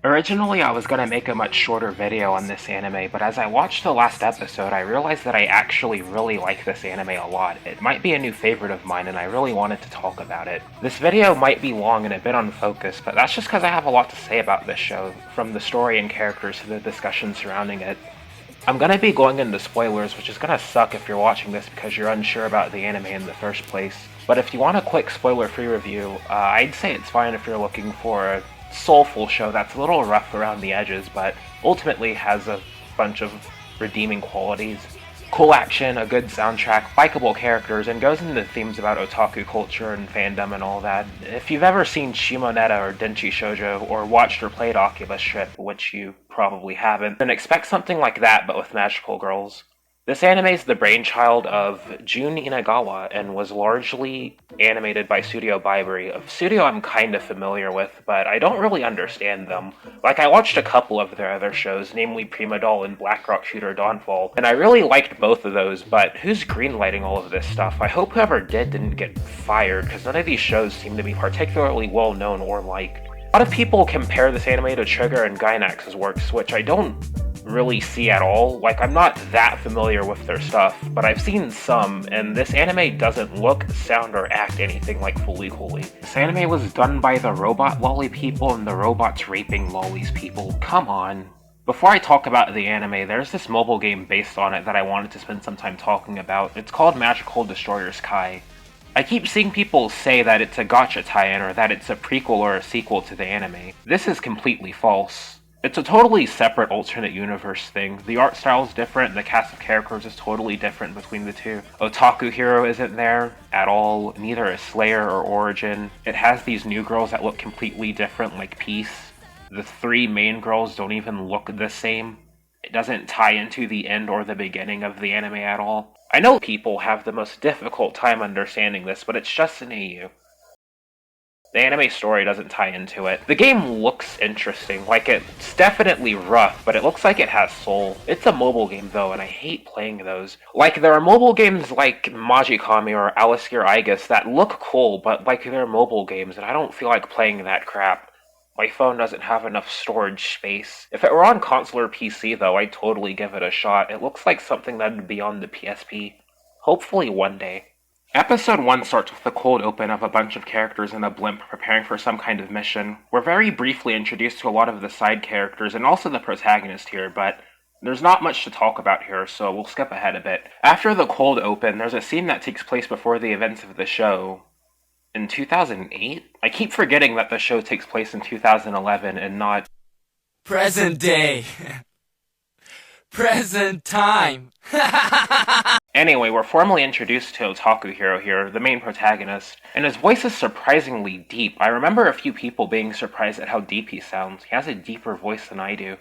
Originally, I was gonna make a much shorter video on this anime, but as I watched the last episode, I realized that I actually really like this anime a lot. It might be a new favorite of mine, and I really wanted to talk about it. This video might be long and a bit unfocused, but that's just because I have a lot to say about this show, from the story and characters to the discussion surrounding it. I'm gonna be going into spoilers, which is gonna suck if you're watching this because you're unsure about the anime in the first place. But if you want a quick spoiler-free review, I'd say it's fine if you're looking for a soulful show that's a little rough around the edges, but ultimately has a bunch of redeeming qualities. Cool action, a good soundtrack, likable characters, and goes into themes about otaku culture and fandom and all that. If you've ever seen Shimoneta or Denchi Shoujo, or watched or played Oculus Trip, which you probably haven't, then expect something like that but with magical girls. This anime is the brainchild of Jun-inagawa and was largely animated by Studio Bibury, a studio I'm kinda familiar with, but I don't really understand them. Like, I watched a couple of their other shows, namely Prima Doll and Black Rock Shooter Dawnfall, and I really liked both of those, but who's greenlighting all of this stuff? I hope whoever didn't get fired, because none of these shows seem to be particularly well known or liked. A lot of people compare this anime to Trigger and Gainax's works, which I don't really see at all. Like, I'm not that familiar with their stuff, but I've seen some, and this anime doesn't look, sound, or act anything like Fooly Cooly. This anime was done by the Robot Lolly people and the Robots Raping Lollies people. Come on. Before I talk about the anime, there's this mobile game based on it that I wanted to spend some time talking about. It's called Magical Destroyers Kai. I keep seeing people say that it's a gacha tie-in or that it's a prequel or a sequel to the anime. This is completely false. It's a totally separate alternate universe thing. The art style is different, the cast of characters is totally different between the two. Otaku Hero isn't there at all, neither is Slayer or Origin. It has these new girls that look completely different, like Peace. The three main girls don't even look the same. It doesn't tie into the end or the beginning of the anime at all. I know people have the most difficult time understanding this, but it's just an AU. The anime story doesn't tie into it. The game looks interesting, like it's definitely rough, but it looks like it has soul. It's a mobile game though, and I hate playing those. Like, there are mobile games like Majikami or Alice Gear Igus that look cool, but like, they're mobile games, and I don't feel like playing that crap. My phone doesn't have enough storage space. If it were on console or PC though, I'd totally give it a shot. It looks like something that'd be on the PSP. Hopefully one day. Episode 1 starts with the cold open of a bunch of characters in a blimp preparing for some kind of mission. We're very briefly introduced to a lot of the side characters and also the protagonist here, but there's not much to talk about here, so we'll skip ahead a bit. After the cold open, there's a scene that takes place before the events of the show. In 2008? I keep forgetting that the show takes place in 2011 and not present day. Present time. Anyway, we're formally introduced to Otaku Hero here, the main protagonist, and his voice is surprisingly deep. I remember a few people being surprised at how deep he sounds. He has a deeper voice than I do.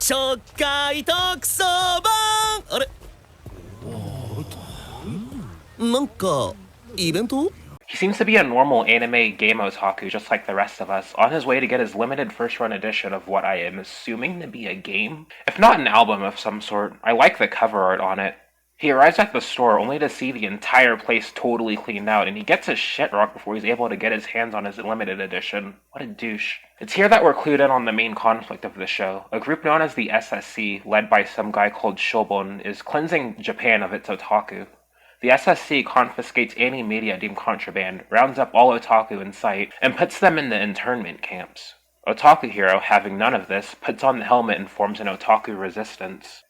He seems to be a normal anime game otaku just like the rest of us, on his way to get his limited first-run edition of what I am assuming to be a game, if not an album of some sort. I like the cover art on it. He arrives at the store only to see the entire place totally cleaned out, and he gets his shit rocked before he's able to get his hands on his limited edition. What a douche. It's here that we're clued in on the main conflict of the show. A group known as the SSC, led by some guy called Shobon, is cleansing Japan of its otaku. The SSC confiscates any media deemed contraband, rounds up all otaku in sight, and puts them in the internment camps. Otaku Hero, having none of this, puts on the helmet and forms an otaku resistance.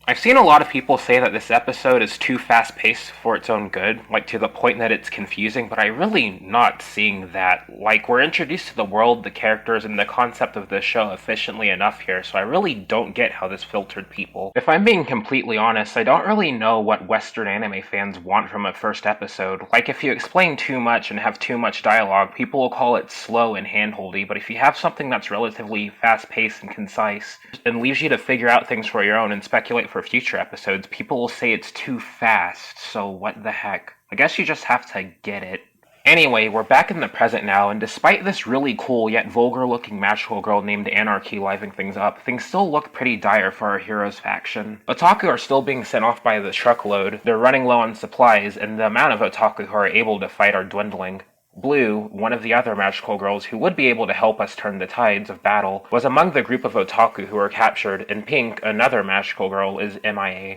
I've seen a lot of people say that this episode is too fast-paced for its own good, like to the point that it's confusing, but I'm really not seeing that. Like, we're introduced to the world, the characters, and the concept of the show efficiently enough here, so I really don't get how this filtered people. If I'm being completely honest, I don't really know what Western anime fans want from a first episode. Like, if you explain too much and have too much dialogue, people will call it slow and handholdy, but if you have something that's relatively fast-paced and concise, and leaves you to figure out things for your own and speculate for future episodes, people will say it's too fast, so what the heck? I guess you just have to get it. Anyway, we're back in the present now, and despite this really cool yet vulgar-looking magical girl named Anarchy livening things up, things still look pretty dire for our hero's faction. Otaku are still being sent off by the truckload, they're running low on supplies, and the amount of otaku who are able to fight are dwindling. Blue, one of the other magical girls who would be able to help us turn the tides of battle, was among the group of otaku who were captured, and Pink, another magical girl, is MIA.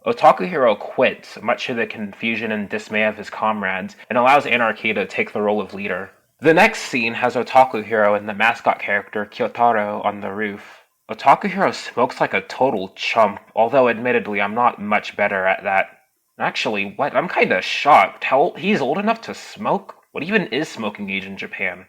Otaku Hero quits, much to the confusion and dismay of his comrades, and allows Anarchy to take the role of leader. The next scene has Otaku Hero and the mascot character Kyotaro on the roof. Otaku Hero smokes like a total chump, although admittedly I'm not much better at that. Actually, what? I'm kinda shocked. He's old enough to smoke? What even is smoking age in Japan?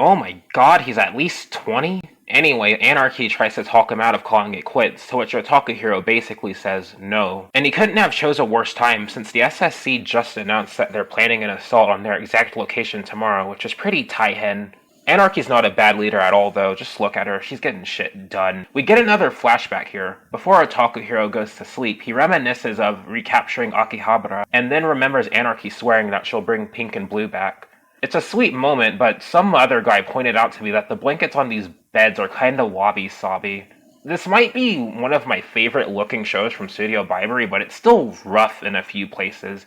Oh my god, he's at least 20? Anyway, Anarchy tries to talk him out of calling it quits, to which Otaku Hero basically says no. And he couldn't have chose a worse time, since the SSC just announced that they're planning an assault on their exact location tomorrow, which is pretty tight-hen. Anarchy's not a bad leader at all, though. Just look at her. She's getting shit done. We get another flashback here. Before Otaku Hero goes to sleep, he reminisces of recapturing Akihabara, and then remembers Anarchy swearing that she'll bring Pink and Blue back. It's a sweet moment, but some other guy pointed out to me that the blankets on these beds are kinda wabi-sabi. This might be one of my favorite looking shows from Studio Bibury, but it's still rough in a few places.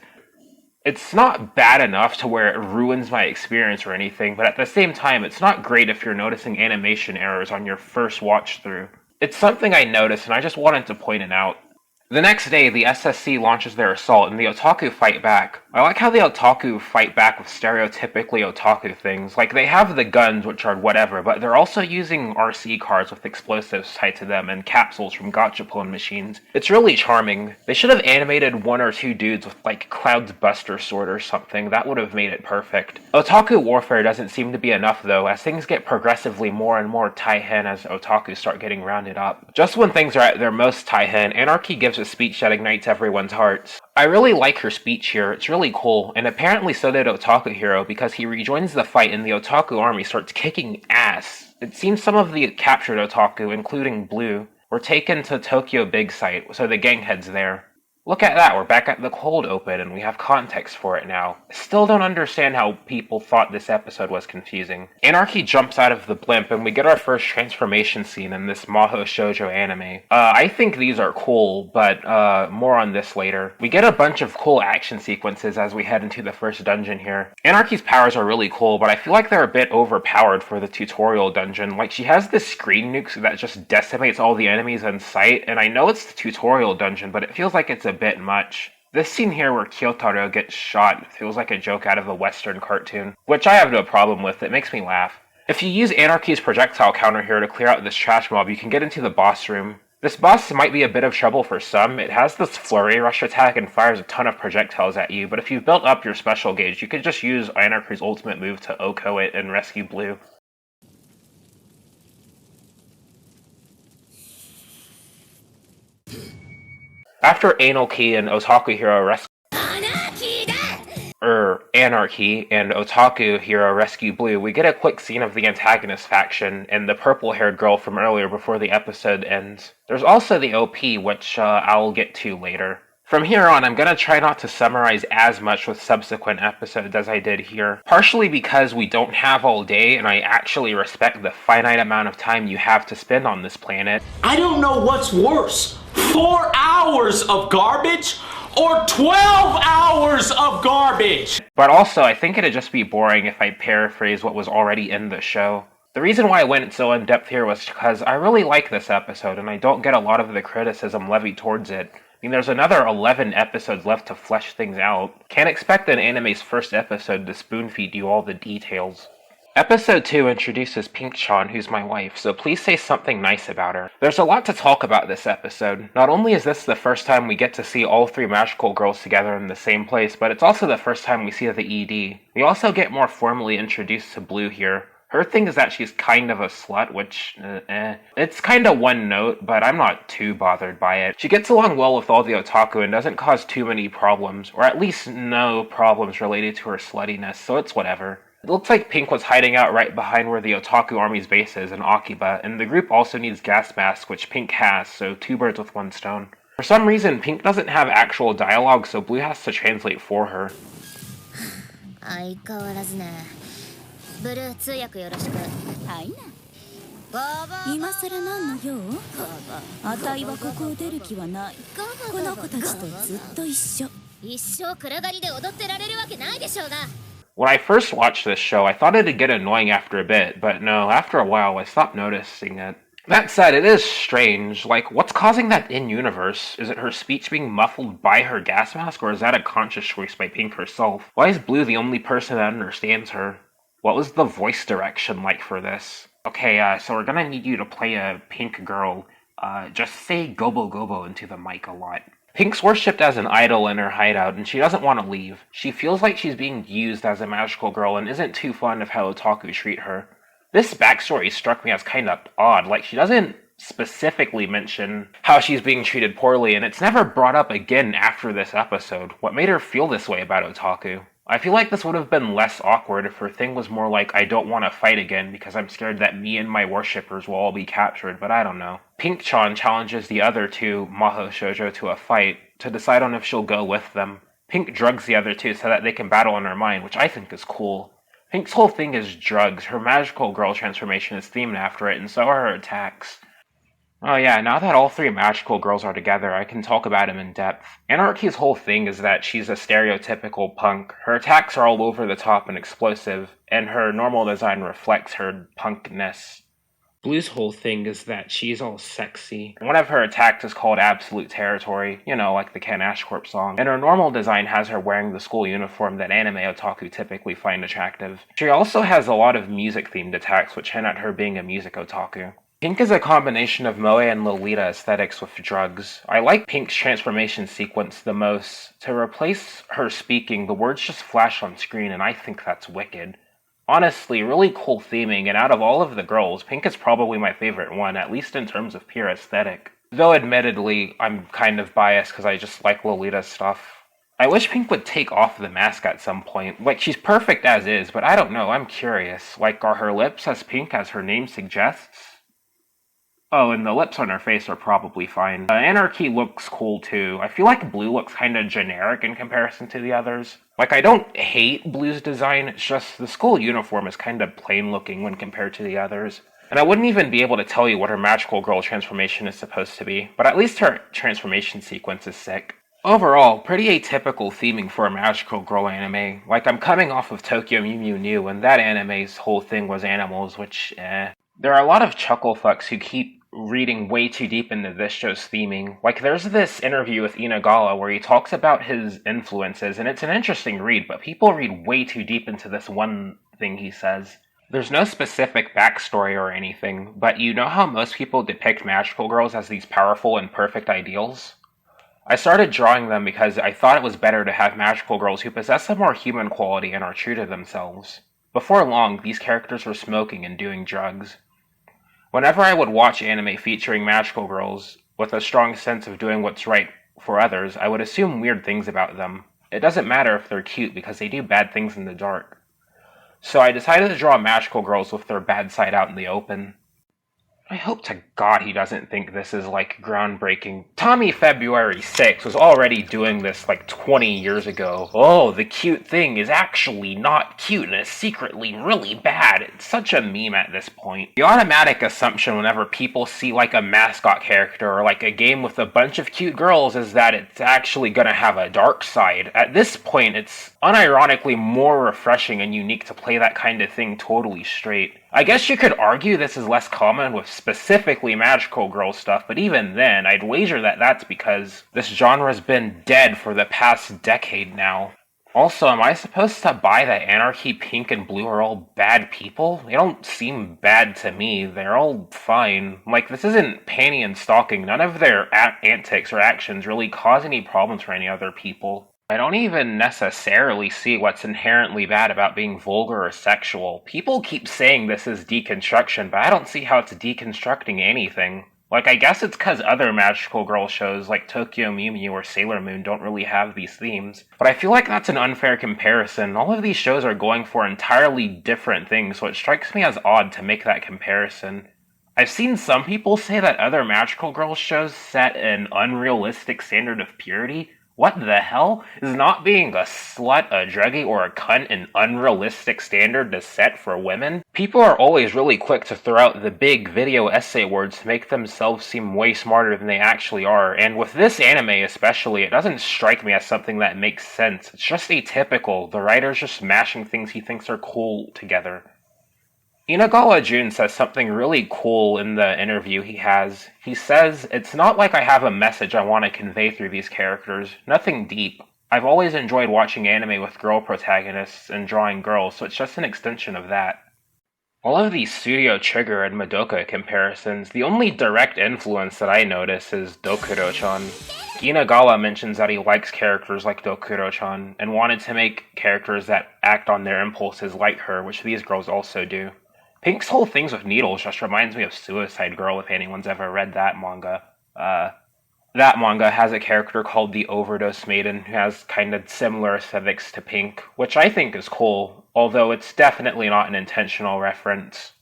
It's not bad enough to where it ruins my experience or anything, but at the same time, it's not great if you're noticing animation errors on your first watch through. It's something I noticed, and I just wanted to point it out. The next day, the SSC launches their assault, and the otaku fight back. I like how the otaku fight back with stereotypically otaku things. Like, they have the guns, which are whatever, but they're also using RC cards with explosives tied to them and capsules from gachapon machines. It's really charming. They should have animated one or two dudes with, like, Cloud's Buster sword or something. That would have made it perfect. Otaku warfare doesn't seem to be enough, though, as things get progressively more and more tai-hen as otaku start getting rounded up. Just when things are at their most tai-hen, Anarchy gives a speech that ignites everyone's hearts. I really like her speech here, it's really cool, and apparently so did Otaku Hero because he rejoins the fight and the otaku army starts kicking ass. It seems some of the captured otaku, including Blue, were taken to Tokyo Big Site, so the gang heads there. Look at that, we're back at the cold open and we have context for it now. I still don't understand how people thought this episode was confusing. Anarchy jumps out of the blimp and we get our first transformation scene in this Mahou Shoujo anime. I think these are cool, but more on this later. We get a bunch of cool action sequences as we head into the first dungeon here. Anarchy's powers are really cool, but I feel like they're a bit overpowered for the tutorial dungeon. Like, she has this screen nuke that just decimates all the enemies in sight, and I know it's the tutorial dungeon, but it feels like it's a bit much. This scene here where Kyotaro gets shot feels like a joke out of a Western cartoon, which I have no problem with, it makes me laugh. If you use Anarchy's projectile counter here to clear out this trash mob, you can get into the boss room. This boss might be a bit of trouble for some. It has this flurry rush attack and fires a ton of projectiles at you, but if you've built up your special gauge, you could just use Anarchy's ultimate move to Oko it and rescue Blue. After Anarchy and Otaku Hero Anarchy and Otaku Hero rescue Blue, we get a quick scene of the antagonist faction and the purple-haired girl from earlier before the episode ends. There's also the OP, which I'll get to later. From here on, I'm gonna try not to summarize as much with subsequent episodes as I did here, partially because we don't have all day and I actually respect the finite amount of time you have to spend on this planet. I don't know what's worse, 4 hours of garbage or 12 hours of garbage! But also, I think it'd just be boring if I paraphrase what was already in the show. The reason why I went so in-depth here was because I really like this episode and I don't get a lot of the criticism levied towards it. I mean, there's another 11 episodes left to flesh things out. Can't expect an anime's first episode to spoon-feed you all the details. Episode 2 introduces Pink-chan, who's my wife, so please say something nice about her. There's a lot to talk about this episode. Not only is this the first time we get to see all 3 magical girls together in the same place, but it's also the first time we see the ED. We also get more formally introduced to Blue here. Her thing is that she's kind of a slut, which, It's kinda one note, but I'm not too bothered by it. She gets along well with all the otaku and doesn't cause too many problems, or at least no problems related to her sluttiness, so it's whatever. It looks like Pink was hiding out right behind where the otaku army's base is in Akiba, and the group also needs gas masks, which Pink has, so 2 birds with 1 stone. For some reason, Pink doesn't have actual dialogue, so Blue has to translate for her. 相変わらずね。ブルー通訳よろしく。はいな。今さら何の用？あたいはここを出る気はない。この子たちとずっと一緒。一生暗がりで踊ってられるわけないでしょうが。When I first watched this show, I thought it'd get annoying after a bit, but no, after a while I stopped noticing it. That said, it is strange. Like, what's causing that in-universe? Is it her speech being muffled by her gas mask, or is that a conscious choice by Pink herself? Why is Blue the only person that understands her? What was the voice direction like for this? Okay, so we're gonna need you to play a Pink girl. Just say Gobo Gobo into the mic a lot. Pink's worshipped as an idol in her hideout, and she doesn't want to leave. She feels like she's being used as a magical girl and isn't too fond of how otaku treat her. This backstory struck me as kind of odd, like she doesn't specifically mention how she's being treated poorly, and it's never brought up again after this episode. What made her feel this way about otaku? I feel like this would have been less awkward if her thing was more like, I don't want to fight again because I'm scared that me and my worshippers will all be captured, but I don't know. Pink-chan challenges the other two Mahou Shoujo to a fight to decide on if she'll go with them. Pink drugs the other two so that they can battle in her mind, which I think is cool. Pink's whole thing is drugs, her magical girl transformation is themed after it, and so are her attacks. Oh yeah, now that all three magical girls are together, I can talk about him in depth. Anarchy's whole thing is that she's a stereotypical punk. Her attacks are all over the top and explosive, and her normal design reflects her punkness. Blue's whole thing is that she's all sexy. One of her attacks is called Absolute Territory, you know, like the Ken Ashcorp song. And her normal design has her wearing the school uniform that anime otaku typically find attractive. She also has a lot of music-themed attacks, which hint at her being a music otaku. Pink is a combination of moe and Lolita aesthetics with drugs. I like Pink's transformation sequence the most. To replace her speaking, the words just flash on screen, and I think that's wicked. Honestly, really cool theming, and out of all of the girls, Pink is probably my favorite one, at least in terms of pure aesthetic. Though admittedly, I'm kind of biased because I just like Lolita's stuff. I wish Pink would take off the mask at some point. Like, she's perfect as is, but I don't know, I'm curious. Like, are her lips as pink as her name suggests? Oh, and the lips on her face are probably fine. Anarchy looks cool too. I feel like Blue looks kinda generic in comparison to the others. Like, I don't hate Blue's design, it's just the school uniform is kinda plain looking when compared to the others. And I wouldn't even be able to tell you what her magical girl transformation is supposed to be, but at least her transformation sequence is sick. Overall, pretty atypical theming for a magical girl anime. Like, I'm coming off of Tokyo Mew Mew New, and that anime's whole thing was animals, which, There are a lot of chuckle fucks who keep reading way too deep into this show's theming. Like, there's this interview with Inagawa where he talks about his influences, and it's an interesting read, but people read way too deep into this one thing he says. There's no specific backstory or anything, but you know how most people depict magical girls as these powerful and perfect ideals? I started drawing them because I thought it was better to have magical girls who possess a more human quality and are true to themselves. Before long, these characters were smoking and doing drugs. Whenever I would watch anime featuring magical girls, with a strong sense of doing what's right for others, I would assume weird things about them. It doesn't matter if they're cute because they do bad things in the dark. So I decided to draw magical girls with their bad side out in the open. I hope to God he doesn't think this is, like, groundbreaking. Tommy February 6 was already doing this, like, 20 years ago. Oh, the cute thing is actually not cute and is secretly really bad. It's such a meme at this point. The automatic assumption whenever people see, like, a mascot character or, like, a game with a bunch of cute girls is that it's actually gonna have a dark side. At this point, it's unironically more refreshing and unique to play that kind of thing totally straight. I guess you could argue this is less common with specifically magical girl stuff, but even then, I'd wager that that's because this genre's been dead for the past decade now. Also, am I supposed to buy that Anarchy, Pink, and Blue are all bad people? They don't seem bad to me, they're all fine. Like, this isn't panty and stalking, none of their antics or actions really cause any problems for any other people. I don't even necessarily see what's inherently bad about being vulgar or sexual. People keep saying this is deconstruction, but I don't see how it's deconstructing anything. Like, I guess it's because other magical girl shows like Tokyo Mew Mew or Sailor Moon don't really have these themes. But I feel like that's an unfair comparison. All of these shows are going for entirely different things, so it strikes me as odd to make that comparison. I've seen some people say that other magical girl shows set an unrealistic standard of purity. What the hell? Is not being a slut, a druggie, or a cunt an unrealistic standard to set for women? People are always really quick to throw out the big video essay words to make themselves seem way smarter than they actually are, and with this anime especially, it doesn't strike me as something that makes sense. It's just atypical. The writer's just mashing things he thinks are cool together. Inagawa Jun says something really cool in the interview he has. He says, "It's not like I have a message I want to convey through these characters. Nothing deep. I've always enjoyed watching anime with girl protagonists and drawing girls, so it's just an extension of that." All of these Studio Trigger and Madoka comparisons, the only direct influence that I notice is Dokuro-chan. Inagawa mentions that he likes characters like Dokuro-chan, and wanted to make characters that act on their impulses like her, which these girls also do. Pink's whole things with needles just reminds me of Suicide Girl, if anyone's ever read that manga. That manga has a character called the Overdose Maiden, who has kind of similar aesthetics to Pink, which I think is cool, although it's definitely not an intentional reference.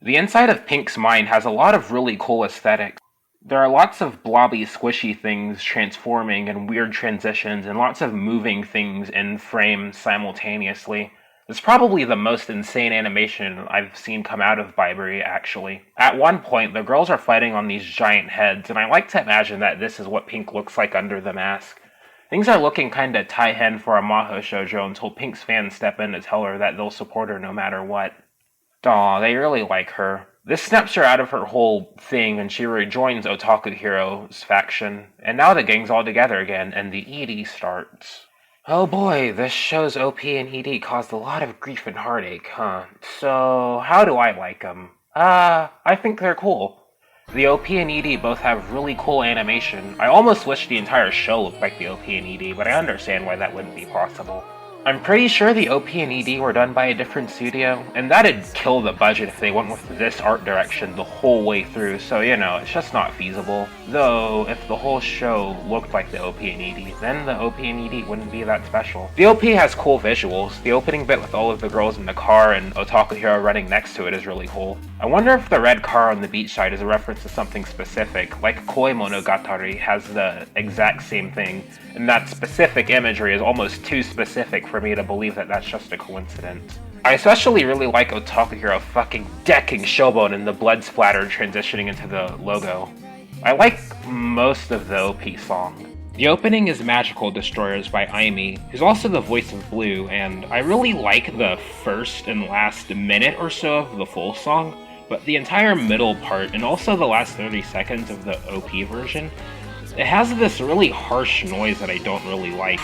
The inside of Pink's mind has a lot of really cool aesthetics. There are lots of blobby, squishy things transforming and weird transitions, and lots of moving things in frame simultaneously. It's probably the most insane animation I've seen come out of Baibury, actually. At one point, the girls are fighting on these giant heads, and I like to imagine that this is what Pink looks like under the mask. Things are looking kinda tai-hen for a Mahou Shoujo until Pink's fans step in to tell her that they'll support her no matter what. Aw, they really like her. This snaps her out of her whole thing, and she rejoins Otaku Hero's faction. And now the gang's all together again, and the ED starts. Oh boy, this show's OP and ED caused a lot of grief and heartache, huh? So, how do I like them? I think they're cool. The OP and ED both have really cool animation. I almost wish the entire show looked like the OP and ED, but I understand why that wouldn't be possible. I'm pretty sure the OP and ED were done by a different studio, and that'd kill the budget if they went with this art direction the whole way through, so it's just not feasible. Though, if the whole show looked like the OP and ED, then the OP and ED wouldn't be that special. The OP has cool visuals. The opening bit with all of the girls in the car and Otaku Hero running next to it is really cool. I wonder if the red car on the beachside is a reference to something specific, like Koi Monogatari has the exact same thing, and that specific imagery is almost too specific for me to believe that that's just a coincidence. I especially really like Otaku Hero fucking decking Shobon and the blood splatter transitioning into the logo. I like most of the OP song. The opening is Magical Destroyers by Aimi, who's also the voice of Blue, and I really like the first and last minute or so of the full song, but the entire middle part and also the last 30 seconds of the OP version, it has this really harsh noise that I don't really like.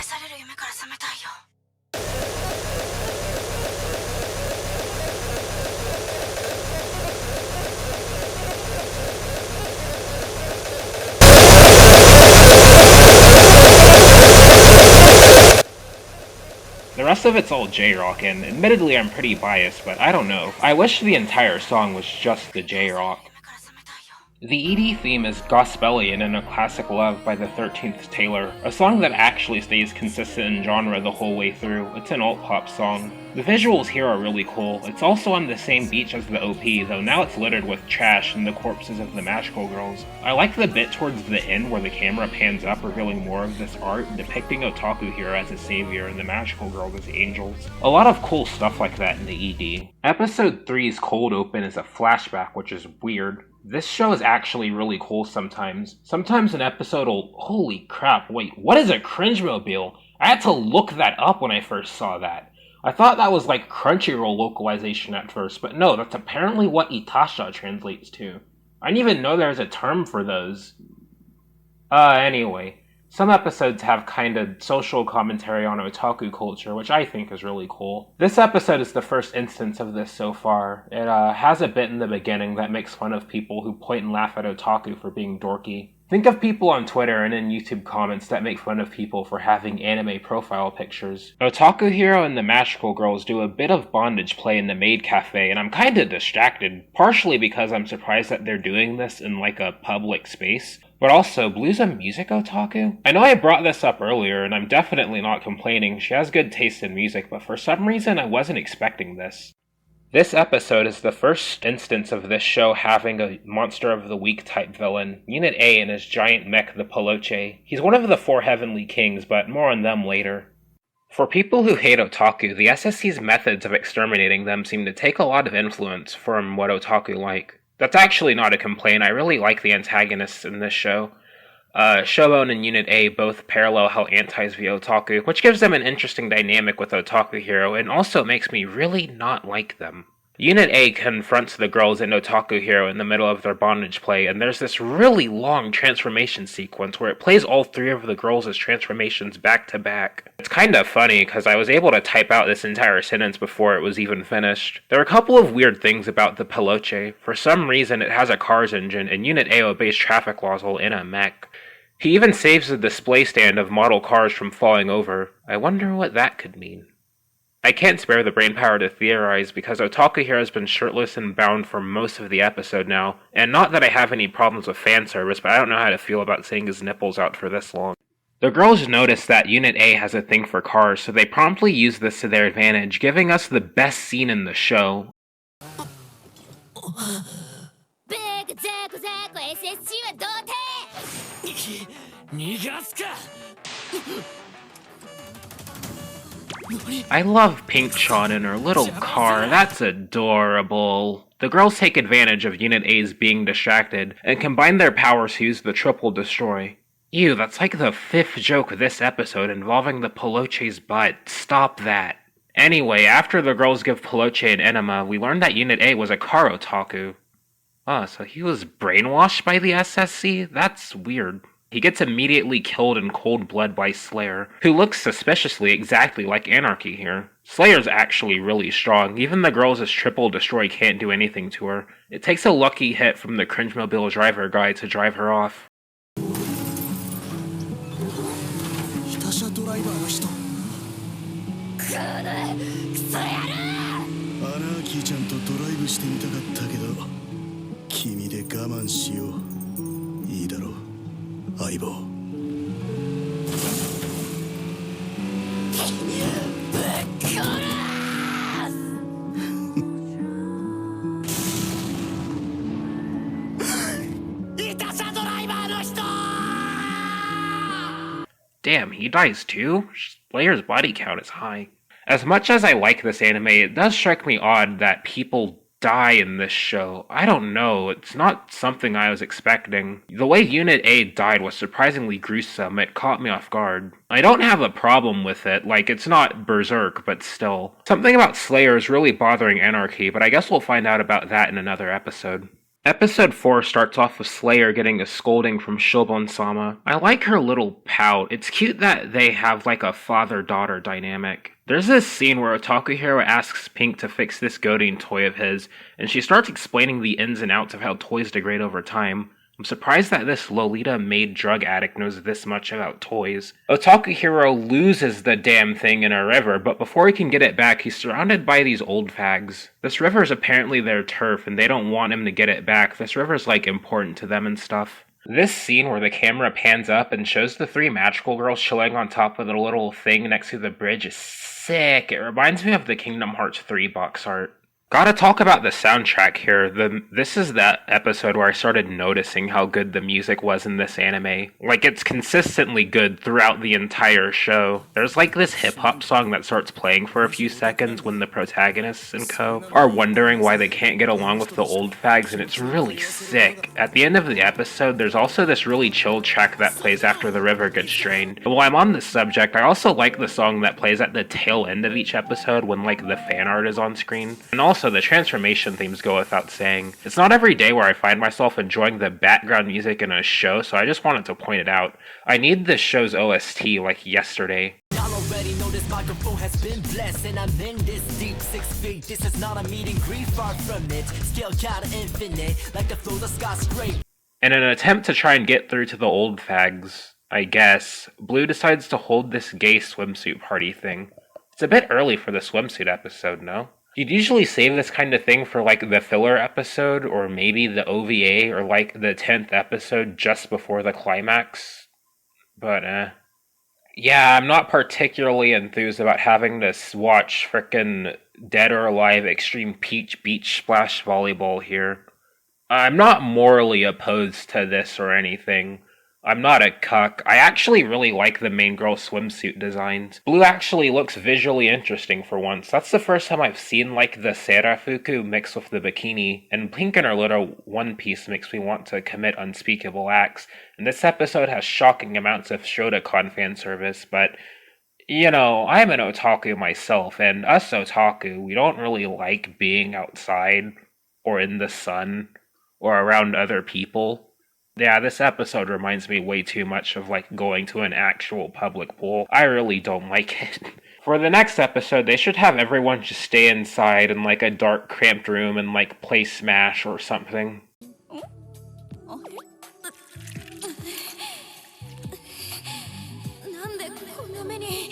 The rest of it's all J-rock, and admittedly I'm pretty biased, but I don't know. I wish the entire song was just the J-rock. The ED theme is Gospelian in A Classic Love by the 13th Tailor, a song that actually stays consistent in genre the whole way through. It's an alt-pop song. The visuals here are really cool. It's also on the same beach as the OP, though now it's littered with trash and the corpses of the magical girls. I like the bit towards the end where the camera pans up, revealing more of this art, depicting Otaku Hero as a savior and the magical girls as angels. A lot of cool stuff like that in the ED. Episode 3's cold open is a flashback, which is weird. This show is actually really cool sometimes. Sometimes an episode will... Holy crap, wait, what is a cringe-mobile? I had to look that up when I first saw that. I thought that was like Crunchyroll localization at first, but no, that's apparently what Itasha translates to. I didn't even know there was a term for those. Anyway. Some episodes have kind of social commentary on otaku culture, which I think is really cool. This episode is the first instance of this so far. It has a bit in the beginning that makes fun of people who point and laugh at otaku for being dorky. Think of people on Twitter and in YouTube comments that make fun of people for having anime profile pictures. Otaku Hero and the Magical Girls do a bit of bondage play in the maid cafe, and I'm kinda distracted, partially because I'm surprised that they're doing this in like a public space. But also, Blue's a music otaku? I know I brought this up earlier, and I'm definitely not complaining. She has good taste in music, but for some reason I wasn't expecting this. This episode is the first instance of this show having a Monster of the Week type villain, Unit A and his giant mech, the Peloche. He's one of the 4 Heavenly Kings, but more on them later. For people who hate otaku, the SSC's methods of exterminating them seem to take a lot of influence from what otaku like. That's actually not a complaint. I really like the antagonists in this show. Shoujo and Unit A both parallel how antis view otaku, which gives them an interesting dynamic with Otaku Hero, and also makes me really not like them. Unit A confronts the girls in Otaku Hero in the middle of their bondage play, and there's this really long transformation sequence where it plays all 3 of the girls' transformations back to back. It's kind of funny, because I was able to type out this entire sentence before it was even finished. There are a couple of weird things about the Peloche. For some reason, it has a car's engine, and Unit A obeys traffic laws while in a mech. He even saves the display stand of model cars from falling over. I wonder what that could mean. I can't spare the brainpower to theorize because Otaku Hero has been shirtless and bound for most of the episode now, and not that I have any problems with fan service, but I don't know how to feel about seeing his nipples out for this long. The girls notice that Unit A has a thing for cars, so they promptly use this to their advantage, giving us the best scene in the show. I love Pink-chan in her little car, that's adorable. The girls take advantage of Unit A's being distracted, and combine their powers to use the triple destroy. Ew, that's like the 5th joke this episode involving the Peloche's butt. Stop that. Anyway, after the girls give Peloche an enema, we learn that Unit A was a car otaku. Oh, so he was brainwashed by the SSC? That's weird. He gets immediately killed in cold blood by Slayer, who looks suspiciously exactly like Anarchy here. Slayer's actually really strong. Even the girls' triple destroy can't do anything to her. It takes a lucky hit from the Cringe-mobile driver guy to drive her off. 相棒 Damn, he dies too? Slayer's body count is high. As much as I like this anime, it does strike me odd that people die in this show. I don't know, it's not something I was expecting. The way Unit A died was surprisingly gruesome, it caught me off guard. I don't have a problem with it, like it's not Berserk, but still. Something about Slayer is really bothering Anarchy, but I guess we'll find out about that in another episode. Episode 4 starts off with Slayer getting a scolding from Shobon-sama. I like her little pout. It's cute that they have like a father-daughter dynamic. There's this scene where Otaku Hero asks Pink to fix this goading toy of his, and she starts explaining the ins and outs of how toys degrade over time. I'm surprised that this Lolita-made drug addict knows this much about toys. Otaku Hero loses the damn thing in a river, but before he can get it back, he's surrounded by these old fags. This river is apparently their turf, and they don't want him to get it back. This river's, like, important to them and stuff. This scene where the camera pans up and shows the 3 magical girls chilling on top of the little thing next to the bridge is sick. It reminds me of the Kingdom Hearts 3 box art. Gotta talk about the soundtrack here. This is that episode where I started noticing how good the music was in this anime. Like, it's consistently good throughout the entire show. There's like this hip-hop song that starts playing for a few seconds when the protagonists and co are wondering why they can't get along with the old fags, and it's really sick. At the end of the episode, there's also this really chill track that plays after the river gets drained. And while I'm on this subject, I also like the song that plays at the tail end of each episode when like the fan art is on screen. And also, the transformation themes go without saying. It's not every day where I find myself enjoying the background music in a show, so I just wanted to point it out. I need this show's OST like yesterday. Y'all already know this microphone has been blessed, and I'm in this deep 6 feet. This is not a meet and greet, far from it. Scale kinda infinite, like the flow the sky straight. In an attempt to try and get through to the old fags, I guess, Blue decides to hold this gay swimsuit party thing. It's a bit early for the swimsuit episode, no? You'd usually save this kind of thing for like the filler episode, or maybe the OVA, or like the 10th episode just before the climax. But yeah, I'm not particularly enthused about having to watch frickin' Dead or Alive Extreme Peach Beach Splash Volleyball here. I'm not morally opposed to this or anything. I'm not a cuck. I actually really like the main girl swimsuit designs. Blue actually looks visually interesting for once. That's the first time I've seen like the Serafuku mixed with the bikini, and pink in her little one piece makes me want to commit unspeakable acts. And this episode has shocking amounts of Shoujo fan service, but you know, I'm an otaku myself, and us otaku, we don't really like being outside or in the sun or around other people. Yeah, this episode reminds me way too much of like going to an actual public pool. I really don't like it. For the next episode, they should have everyone just stay inside in like a dark, cramped room and like play Smash or something. なんでこんな目に。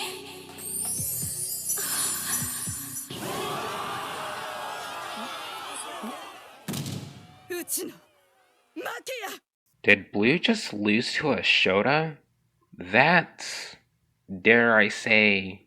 うちの負けや。 Did Blue just lose to a Shota? That's, dare I say,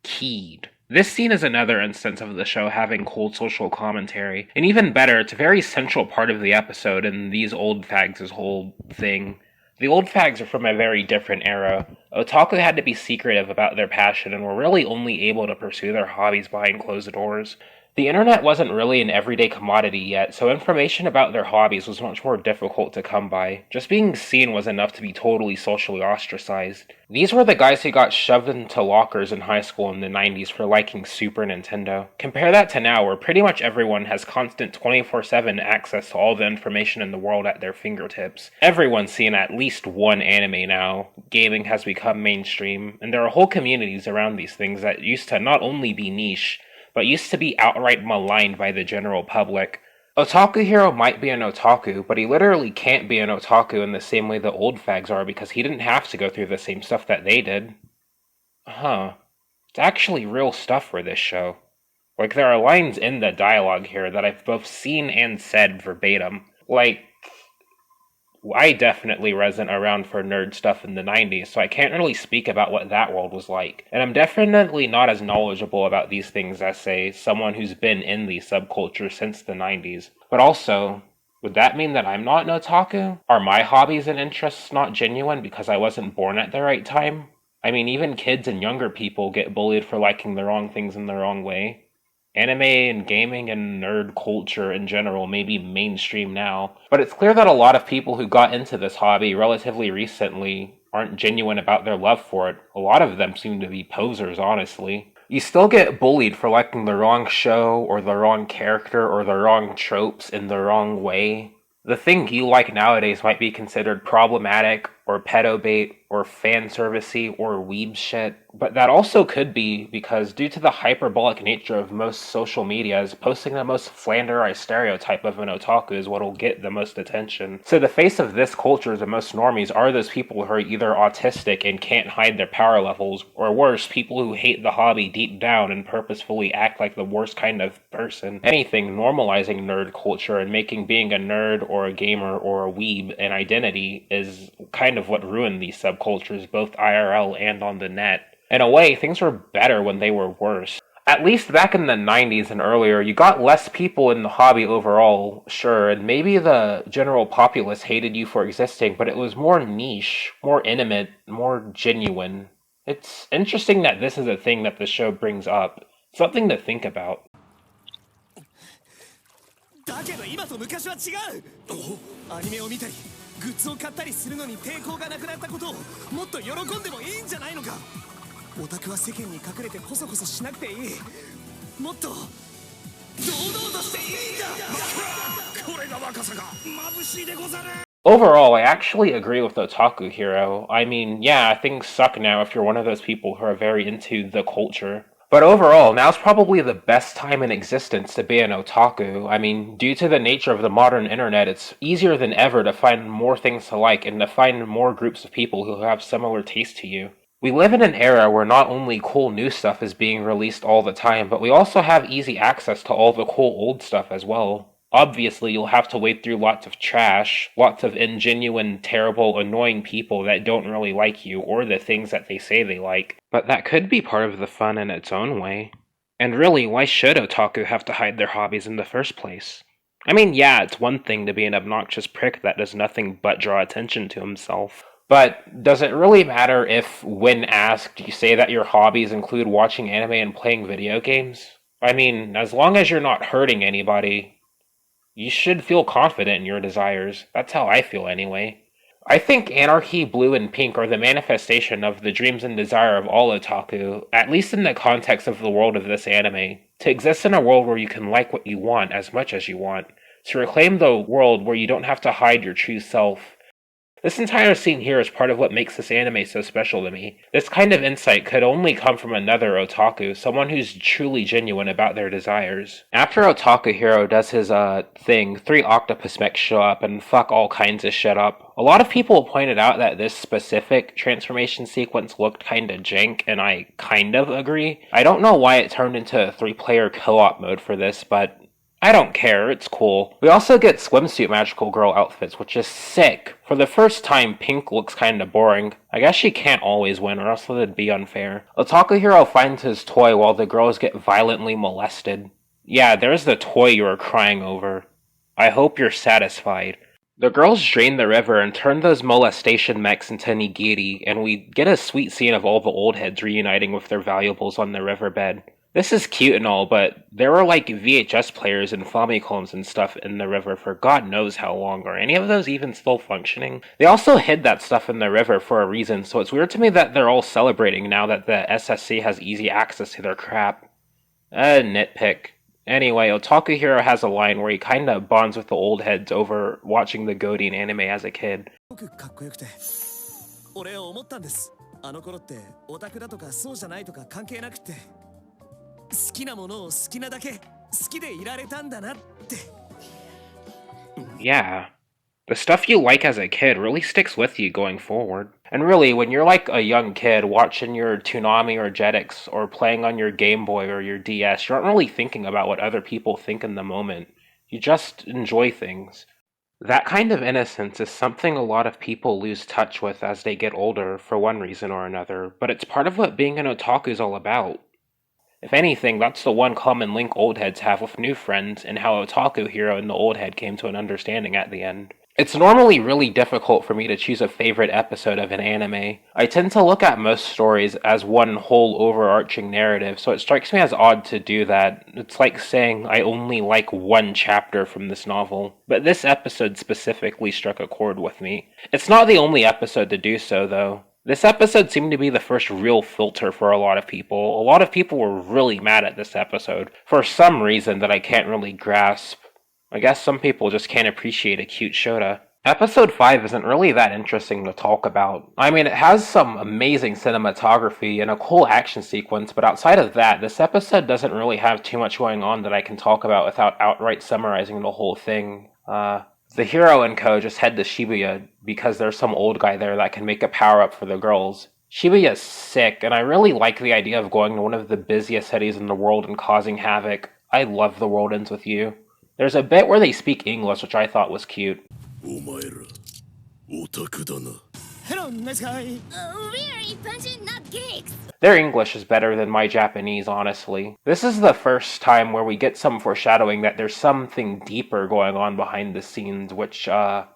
keyed. This scene is another instance of the show having cool social commentary. And even better, it's a very central part of the episode in these old fags' whole thing. The old fags are from a very different era. Otaku had to be secretive about their passion and were really only able to pursue their hobbies behind closed doors. The internet wasn't really an everyday commodity yet, so information about their hobbies was much more difficult to come by. Just being seen was enough to be totally socially ostracized. These were the guys who got shoved into lockers in high school in the 90s for liking Super Nintendo. Compare that to now, where pretty much everyone has constant 24/7 access to all the information in the world at their fingertips. Everyone's seen at least one anime now. Gaming has become mainstream, and there are whole communities around these things that used to not only be niche, but used to be outright maligned by the general public. Otaku Hero might be an otaku, but he literally can't be an otaku in the same way the old fags are because he didn't have to go through the same stuff that they did. Huh. It's actually real stuff for this show. Like, there are lines in the dialogue here that I've both seen and said verbatim. Like, I definitely wasn't around for nerd stuff in the 90s, so I can't really speak about what that world was like. And I'm definitely not as knowledgeable about these things as, say, someone who's been in these subcultures since the 90s. But also, would that mean that I'm not an otaku? Are my hobbies and interests not genuine because I wasn't born at the right time? I mean, even kids and younger people get bullied for liking the wrong things in the wrong way. Anime and gaming and nerd culture in general may be mainstream now, but it's clear that a lot of people who got into this hobby relatively recently aren't genuine about their love for it. A lot of them seem to be posers, honestly. You still get bullied for liking the wrong show, or the wrong character, or the wrong tropes in the wrong way. The thing you like nowadays might be considered problematic, or pedo bait, or fan servicey, or weeb shit. But that also could be because due to the hyperbolic nature of most social medias, posting the most flanderized stereotype of an otaku is what'll get the most attention. So the face of this culture, the most normies, are those people who are either autistic and can't hide their power levels, or worse, people who hate the hobby deep down and purposefully act like the worst kind of person. Anything normalizing nerd culture and making being a nerd or a gamer or a weeb an identity is kind of what ruined these subcultures, both IRL and on the net. In a way, things were better when they were worse. At least back in the 90s and earlier, you got less people in the hobby overall, sure, and maybe the general populace hated you for existing, but it was more niche, more intimate, more genuine. It's interesting that this is a thing that the show brings up. Something to think about. だけど今と昔は違う。アニメを見たりグッズを買ったりするのに抵抗がなくなったことをもっと喜んでもいいんじゃないのか。オタクは世間に隠れてコソコソしなくていい。もっと堂々としていいんだ。これが若さか。眩しいでござる。 Overall, I actually agree with Otaku Hero. I mean, yeah, things suck now if you're one of those people who are very into the culture. But overall, now's probably the best time in existence to be an otaku. I mean, due to the nature of the modern internet, it's easier than ever to find more things to like and to find more groups of people who have similar taste to you. We live in an era where not only cool new stuff is being released all the time, but we also have easy access to all the cool old stuff as well. Obviously, you'll have to wade through lots of trash, lots of ingenuine, terrible, annoying people that don't really like you or the things that they say they like. But that could be part of the fun in its own way. And really, why should otaku have to hide their hobbies in the first place? I mean, yeah, it's one thing to be an obnoxious prick that does nothing but draw attention to himself. But does it really matter if, when asked, you say that your hobbies include watching anime and playing video games? I mean, as long as you're not hurting anybody, you should feel confident in your desires. That's how I feel anyway. I think Anarchy, Blue, and Pink are the manifestation of the dreams and desire of all otaku, at least in the context of the world of this anime. To exist in a world where you can like what you want as much as you want. To reclaim the world where you don't have to hide your true self. This entire scene here is part of what makes this anime so special to me. This kind of insight could only come from another otaku, someone who's truly genuine about their desires. After Otaku Hero does his thing, 3 octopus mechs show up and fuck all kinds of shit up. A lot of people pointed out that this specific transformation sequence looked kinda jank, and I kind of agree. I don't know why it turned into a 3-player co-op mode for this, but I don't care, it's cool. We also get swimsuit magical girl outfits, which is sick. For the first time, Pink looks kinda boring. I guess she can't always win, or else it'd be unfair. Otaku Hero finds his toy while the girls get violently molested. Yeah, there's the toy you were crying over. I hope you're satisfied. The girls drain the river and turn those molestation mechs into nigiri, and we get a sweet scene of all the old heads reuniting with their valuables on the riverbed. This is cute and all, but there were like VHS players and Famicoms and stuff in the river for God knows how long. Are any of those even still functioning? They also hid that stuff in the river for a reason, so it's weird to me that they're all celebrating now that the SSC has easy access to their crap. Nitpick. Anyway, Otaku Hero has a line where he kinda bonds with the old heads over watching the Godin anime as a kid. かっこよくて俺思ったんです。あの頃ってオタクだとかそうじゃないとか関係なくて好きなものを好きなだけ好きでいられたんだなって。Yeah. The stuff you like as a kid really sticks with you going forward. And really, when you're like a young kid watching your Toonami or Jetix or playing on your Game Boy or your DS, you aren't really thinking about what other people think in the moment. You just enjoy things. That kind of innocence is something a lot of people lose touch with as they get older for one reason or another, but it's part of what being an otaku is all about. If anything, that's the one common link old heads have with new friends, and how Otaku Hero and the old head came to an understanding at the end. It's normally really difficult for me to choose a favorite episode of an anime. I tend to look at most stories as one whole overarching narrative, so it strikes me as odd to do that. It's like saying I only like one chapter from this novel. But this episode specifically struck a chord with me. It's not the only episode to do so, though. This episode seemed to be the first real filter for a lot of people. A lot of people were really mad at this episode, for some reason that I can't really grasp. I guess some people just can't appreciate a cute Shota. Episode 5 isn't really that interesting to talk about. I mean, it has some amazing cinematography and a cool action sequence, but outside of that, this episode doesn't really have too much going on that I can talk about without outright summarizing the whole thing. The hero and co just head to Shibuya because there's some old guy there that can make a power-up for the girls. Shibuya's sick, and I really like the idea of going to one of the busiest cities in the world and causing havoc. I love The World Ends With You. There's a bit where they speak English, which I thought was cute. Hello, nice guy. Really punching not geeks. Their English is better than my Japanese, honestly. This is the first time where we get some foreshadowing that there's something deeper going on behind the scenes, which, I'll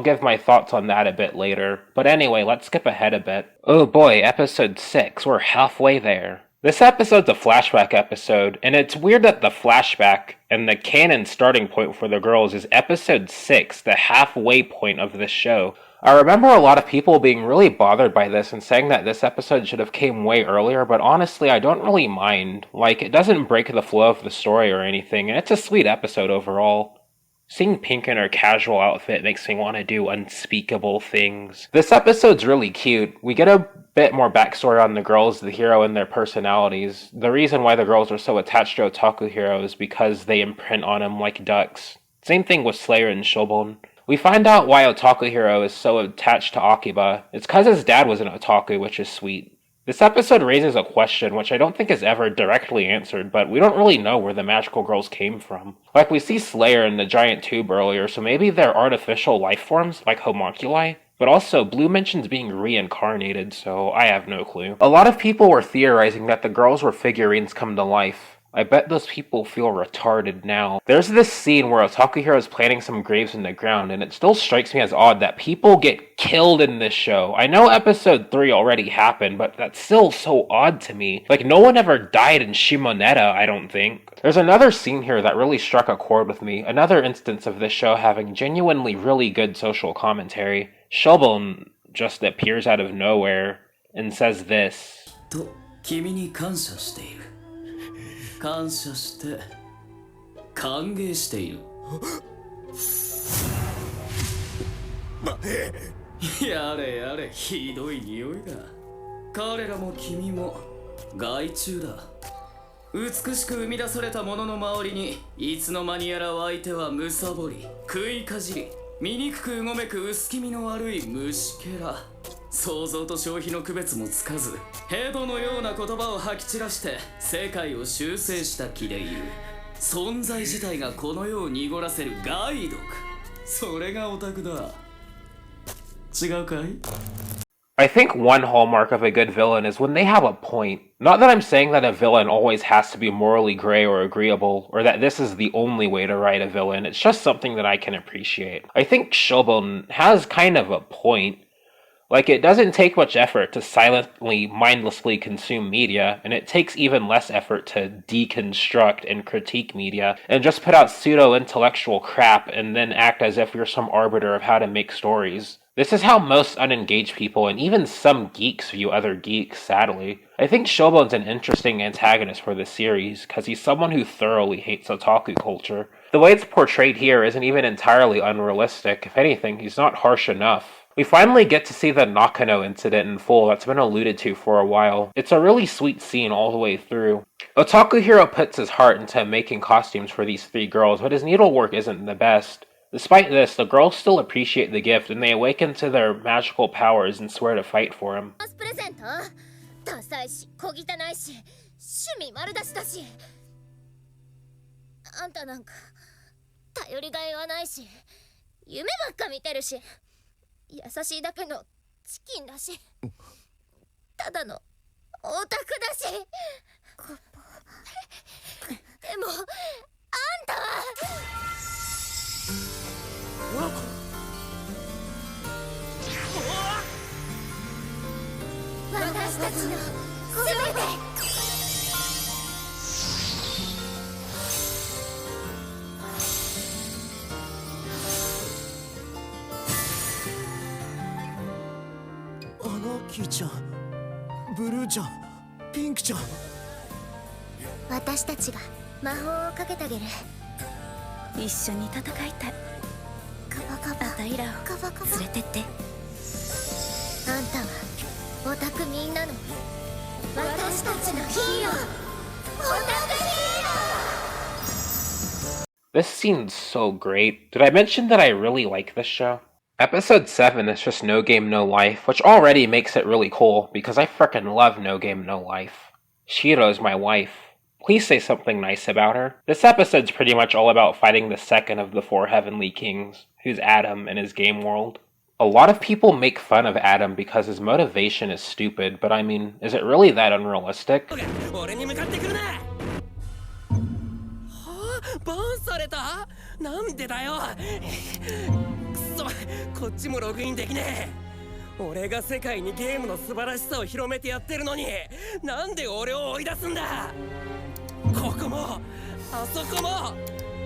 give my thoughts on that a bit later. But anyway, let's skip ahead a bit. Oh boy, episode 6, we're halfway there. This episode's a flashback episode, and it's weird that the flashback and the canon starting point for the girls is episode 6, the halfway point of this show. I remember a lot of people being really bothered by this and saying that this episode should have came way earlier, but honestly, I don't really mind. Like, it doesn't break the flow of the story or anything, and it's a sweet episode overall. Seeing Pink in her casual outfit makes me want to do unspeakable things. This episode's really cute. We get a bit more backstory on the girls, the hero, and their personalities. The reason why the girls are so attached to Otaku Hero is because they imprint on him like ducks. Same thing with Slayer and Shobon. We find out why Otaku Hero is so attached to Akiba. It's because his dad was an otaku, which is sweet. This episode raises a question which I don't think is ever directly answered, but we don't really know where the magical girls came from. Like, we see Slayer in the giant tube earlier, so maybe they're artificial life forms, like homunculi? But also, Blue mentions being reincarnated, so I have no clue. A lot of people were theorizing that the girls were figurines come to life. I bet those people feel retarded now. There's this scene where Otaku Hero is planting some graves in the ground, and it still strikes me as odd that people get killed in this show. I know episode 3 already happened, but that's still so odd to me. Like, no one ever died in Shimoneta, I don't think. There's another scene here that really struck a chord with me, another instance of this show having genuinely really good social commentary. Shoujo just appears out of nowhere and says this. と君に感謝している。感謝して歓迎している。やれやれ、ひどい匂いだ。彼らも君も害虫だ。美しく生み出されたものの周りにいつの間にやら湧いてはむさぼり、食いかじり、醜くうごめく薄気味の悪い虫けら。想像と消費の区別もつかず、ヘドのような言葉を吐き散らして世界を修正した気でいる。存在自体がこの世を濁らせる害毒。それがオタクだ。違うかい? I think one hallmark of a good villain is when they have a point. Not that I'm saying that a villain always has to be morally gray or agreeable, or that this is the only way to write a villain. It's just something that I can appreciate. I think Shoujo has kind of a point. Like, it doesn't take much effort to silently, mindlessly consume media, and it takes even less effort to deconstruct and critique media, and just put out pseudo-intellectual crap and then act as if you're some arbiter of how to make stories. This is how most unengaged people, and even some geeks, view other geeks, sadly. I think Shoujo's an interesting antagonist for this series, because he's someone who thoroughly hates otaku culture. The way it's portrayed here isn't even entirely unrealistic. If anything, he's not harsh enough. We finally get to see the Nakano incident in full that's been alluded to for a while. It's a really sweet scene all the way through. Otaku Hero puts his heart into making costumes for these 3 girls, but his needlework isn't the best. Despite this, the girls still appreciate the gift, and they awaken to their magical powers and swear to fight for him. ダサいし、小汚いし、趣味丸出しだし。あんたなんか頼りがいはないし、夢ばっか見てるし。優しいだけのチキンだし、ただのオタクだし。でもあんたは私たちの全て。キーちゃん、ブルーちゃん、ピンクちゃん。私たちが魔法をかけてあげる。一緒に戦いたい。カバカバ、あたいらを連れてって。あんたはオタクみんなの私たちのヒーロー。オタクヒーロー。 This scene's so great. Did I mention that I really like this show? Episode 7 is just No Game No Life, which already makes it really cool, because I frickin' love No Game No Life. Shiro's my wife. Please say something nice about her. This episode's pretty much all about fighting the second of the 4 Heavenly Kings, who's Adam in his game world. A lot of people make fun of Adam because his motivation is stupid, but I mean, is it really that unrealistic? バンされた？なんでだよ。くそ、こっちもログインできねえ。俺が世界にゲームの素晴らしさを広めてやってるのに、なんで俺を追い出すんだ。ここも、あそこも、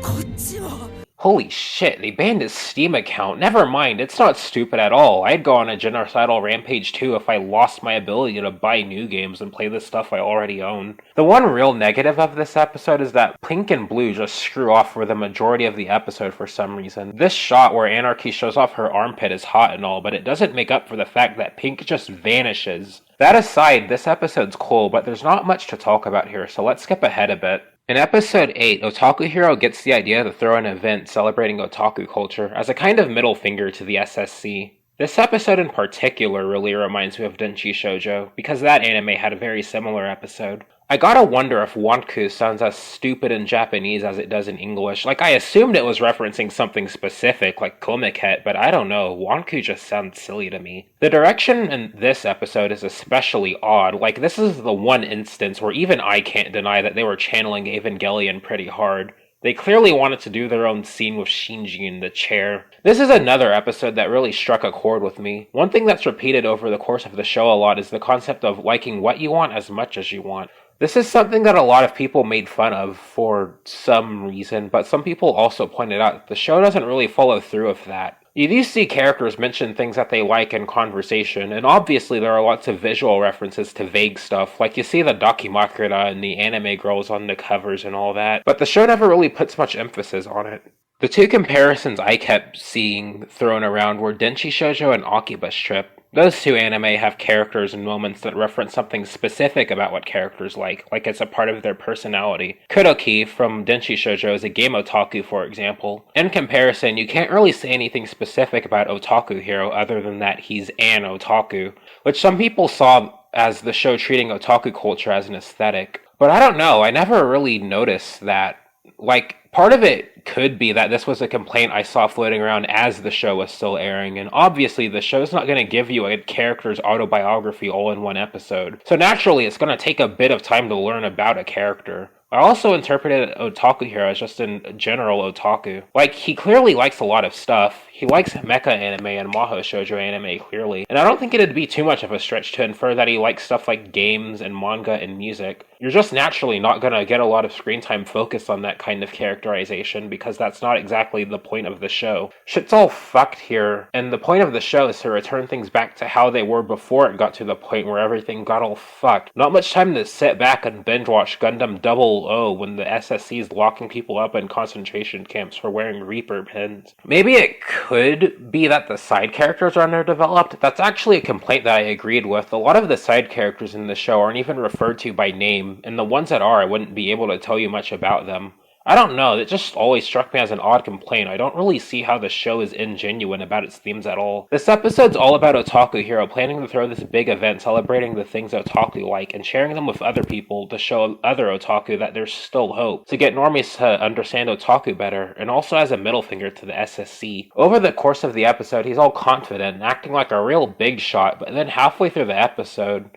こっちも。 Holy shit, they banned his Steam account. Never mind, it's not stupid at all. I'd go on a genocidal rampage too if I lost my ability to buy new games and play the stuff I already own. The one real negative of this episode is that Pink and Blue just screw off for the majority of the episode for some reason. This shot where Anarchy shows off her armpit is hot and all, but it doesn't make up for the fact that Pink just vanishes. That aside, this episode's cool, but there's not much to talk about here, so let's skip ahead a bit. In episode 8, Otaku Hero gets the idea to throw an event celebrating otaku culture as a kind of middle finger to the SSC. This episode in particular really reminds me of Denshi Shoujo, because that anime had a very similar episode. I gotta wonder if wanku sounds as stupid in Japanese as it does in English. Like, I assumed it was referencing something specific, like komiket, but I don't know, wanku just sounds silly to me. The direction in this episode is especially odd. Like, this is the one instance where even I can't deny that they were channeling Evangelion pretty hard. They clearly wanted to do their own scene with Shinji in the chair. This is another episode that really struck a chord with me. One thing that's repeated over the course of the show a lot is the concept of liking what you want as much as you want. This is something that a lot of people made fun of for some reason, but some people also pointed out that the show doesn't really follow through with that. You do see characters mention things that they like in conversation, and obviously there are lots of visual references to vague stuff, like you see the Dakimakura and the anime girls on the covers and all that, but the show never really puts much emphasis on it. The two comparisons I kept seeing thrown around were Denshi Shoujo and Akiba Strip. Those two anime have characters and moments that reference something specific about what characters like it's a part of their personality. Kuroki from Denshi Shoujo is a game otaku, for example. In comparison, you can't really say anything specific about Otaku Hero other than that he's an otaku, which some people saw as the show treating otaku culture as an aesthetic. But I don't know, I never really noticed that. Like, part of it could be that this was a complaint I saw floating around as the show was still airing, and obviously the show's not going to give you a character's autobiography all in one episode, so naturally it's going to take a bit of time to learn about a character. I also interpreted Otaku Hero as just in general otaku. Like, he clearly likes a lot of stuff. He likes mecha anime and Mahou Shoujo anime, clearly. And I don't think it'd be too much of a stretch to infer that he likes stuff like games and manga and music. You're just naturally not gonna get a lot of screen time focused on that kind of characterization, because that's not exactly the point of the show. Shit's all fucked here, and the point of the show is to return things back to how they were before it got to the point where everything got all fucked. Not much time to sit back and binge watch Gundam 00 when the SSC is locking people up in concentration camps for wearing Reaper pins. Maybe it could be that the side characters are underdeveloped. That's actually a complaint that I agreed with. A lot of the side characters in the show aren't even referred to by name, and the ones that are, I wouldn't be able to tell you much about them. I don't know, it just always struck me as an odd complaint. I don't really see how the show is ingenuine about its themes at all. This episode's all about Otaku Hero planning to throw this big event celebrating the things otaku like and sharing them with other people to show other otaku that there's still hope, to get normies to understand otaku better, and also as a middle finger to the SSC. Over the course of the episode, he's all confident and acting like a real big shot, but then halfway through the episode...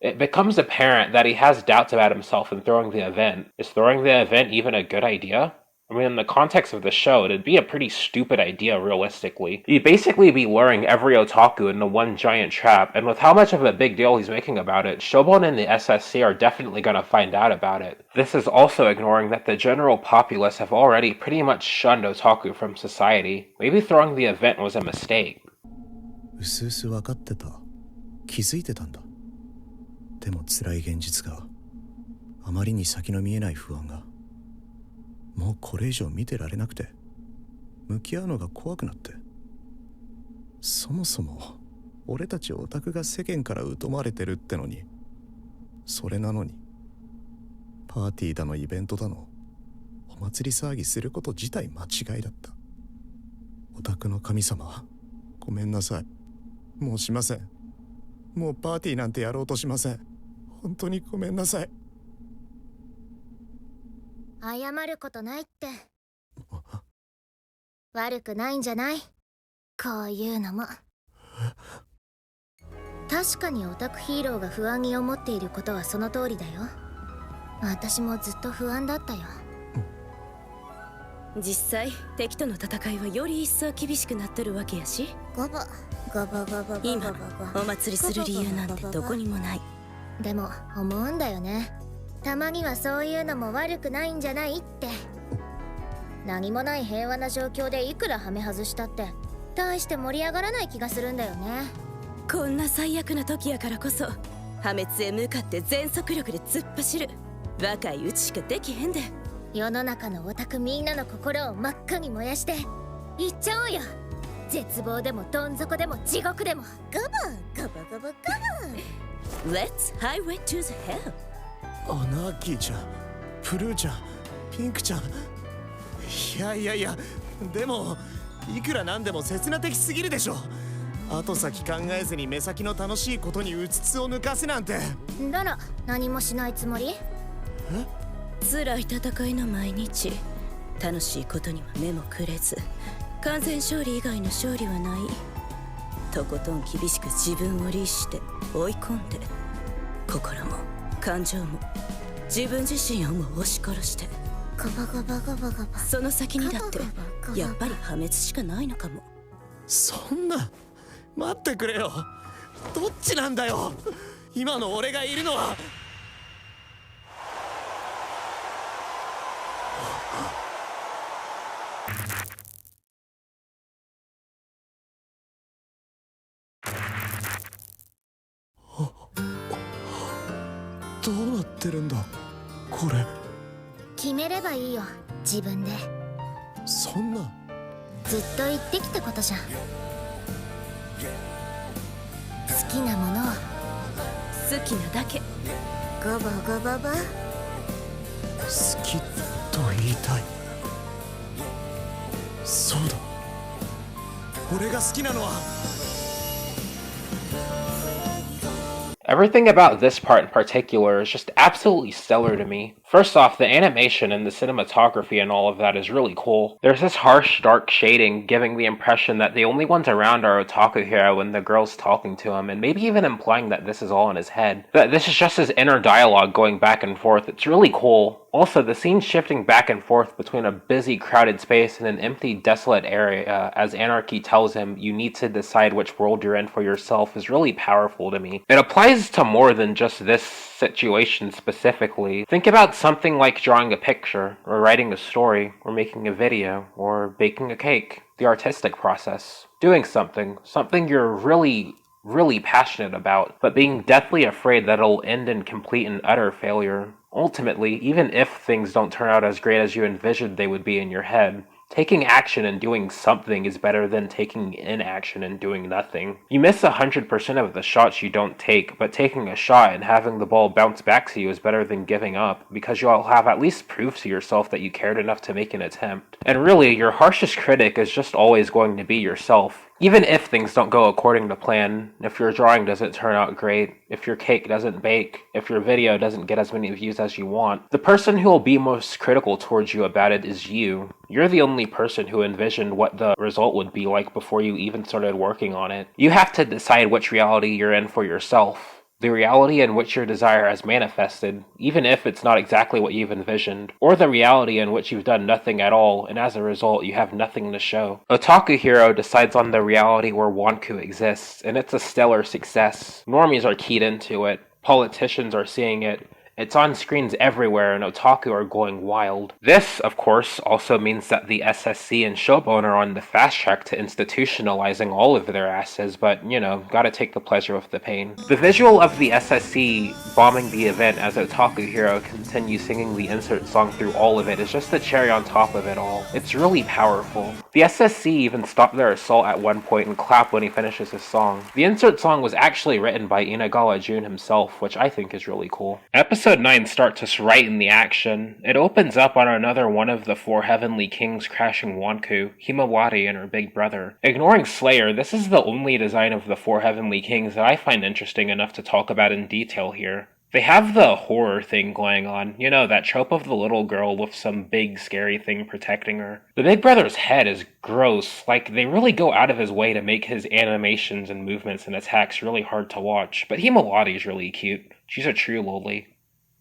It becomes apparent that he has doubts about himself in throwing the event. Is throwing the event even a good idea? I mean, in the context of the show, it'd be a pretty stupid idea, realistically. You'd basically be luring every otaku into one giant trap, and with how much of a big deal he's making about it, Shobon and the SSC are definitely gonna find out about it. This is also ignoring that the general populace have already pretty much shunned otaku from society. Maybe throwing the event was a mistake. うすうす分かってた。気づいてたんだ。でも辛い現実があまりに先の見えない不安がもうこれ以上見てられなくて向き合うのが怖くなって、そもそも俺たちオタクが世間から疎まれてるってのに、それなのにパーティーだのイベントだのお祭り騒ぎすること自体間違いだった。オタクの神様、ごめんなさい。もうしません。もうパーティーなんてやろうとしません。本当にごめんなさい。謝ることないって。悪くないんじゃない？こういうのも。確かにオタクヒーローが不安に思っていることはその通りだよ。私もずっと不安だったよ。実際敵との戦いはより一層厳しくなってるわけやし、今お祭りする理由なんてどこにもない。でも思うんだよね、たまにはそういうのも悪くないんじゃないって。何もない平和な状況でいくらハメ外したって大して盛り上がらない気がするんだよね。こんな最悪な時やからこそ破滅へ向かって全速力で突っ走る若いうちしかできへんで。世の中のオタクみんなの心を真っ赤に燃やしていっちゃおうよ。絶望でもどん底でも地獄でもゴボゴボゴボゴボ Let's highway to the hell アナーキーちゃん、プルーちゃん、ピンクちゃん。いやでもいくらなんでも刹那的すぎるでしょ。後先考えずに目先の楽しいことにうつつを抜かせなんて。なら何もしないつもり？辛い戦いの毎日、楽しいことには目もくれず、完全勝利以外の勝利はない。とことん厳しく自分を律して追い込んで、心も感情も自分自身をも押し殺して、ゴボゴボゴボゴボ。その先にだってやっぱり破滅しかないのかも。そんな、待ってくれよ。どっちなんだよ今の俺がいるのは。どうなってるんだこれ。決めればいいよ、自分で。そんな。ずっと言ってきたことじゃん。好きなものを好きなだけ。ゴボゴボボ。好きと言いたい。そうだ、俺が好きなのは。Everything about this part in particular is just absolutely stellar to me. First off, the animation and the cinematography and all of that is really cool. There's this harsh, dark shading, giving the impression that the only ones around are Otaku Hero and the girls talking to him, and maybe even implying that this is all in his head. That this is just his inner dialogue going back and forth. It's really cool. Also, the scene shifting back and forth between a busy, crowded space and an empty, desolate area as Anarchy tells him you need to decide which world you're in for yourself is really powerful to me. It applies to more than just this situation specifically. Think about something like drawing a picture, or writing a story, or making a video, or baking a cake. The artistic process. Doing something you're really passionate about, but being deathly afraid that it'll end in complete and utter failure. Ultimately, even if things don't turn out as great as you envisioned they would be in your head, taking action and doing something is better than taking inaction and doing nothing. You miss 100% of the shots you don't take, but taking a shot and having the ball bounce back to you is better than giving up, because you'll have at least proof to yourself that you cared enough to make an attempt. And really, your harshest critic is just always going to be yourself. Even if things don't go according to plan, if your drawing doesn't turn out great, if your cake doesn't bake, if your video doesn't get as many views as you want, the person who will be most critical towards you about it is you. You're the only person who envisioned what the result would be like before you even started working on it. You have to decide which reality you're in for yourself. The reality in which your desire has manifested, even if it's not exactly what you've envisioned, or the reality in which you've done nothing at all, and as a result you have nothing to show. Otaku Hero decides on the reality where Wanku exists, and it's a stellar success. Normies are keyed into it, politicians are seeing it, it's on screens everywhere and otaku are going wild. This, of course, also means that the SSC and Shobon are on the fast track to institutionalizing all of their asses, but, you know, gotta take the pleasure with the pain. The visual of the SSC bombing the event as Otaku Hero continues singing the insert song through all of it is just the cherry on top of it all. It's really powerful. The SSC even stop their assault at one point and clap when he finishes his song. The insert song was actually written by Inagawa Jun himself, which I think is really cool. Episode 9 starts us right in the action. It opens up on another one of the four heavenly kings crashing Wanku, Himawari and her big brother. Ignoring Slayer, this is the only design of the four heavenly kings that I find interesting enough to talk about in detail here. They have the horror thing going on, you know, that trope of the little girl with some big scary thing protecting her. The big brother's head is gross, like they really go out of his way to make his animations and movements and attacks really hard to watch, but Himawari's really cute. She's a true loli.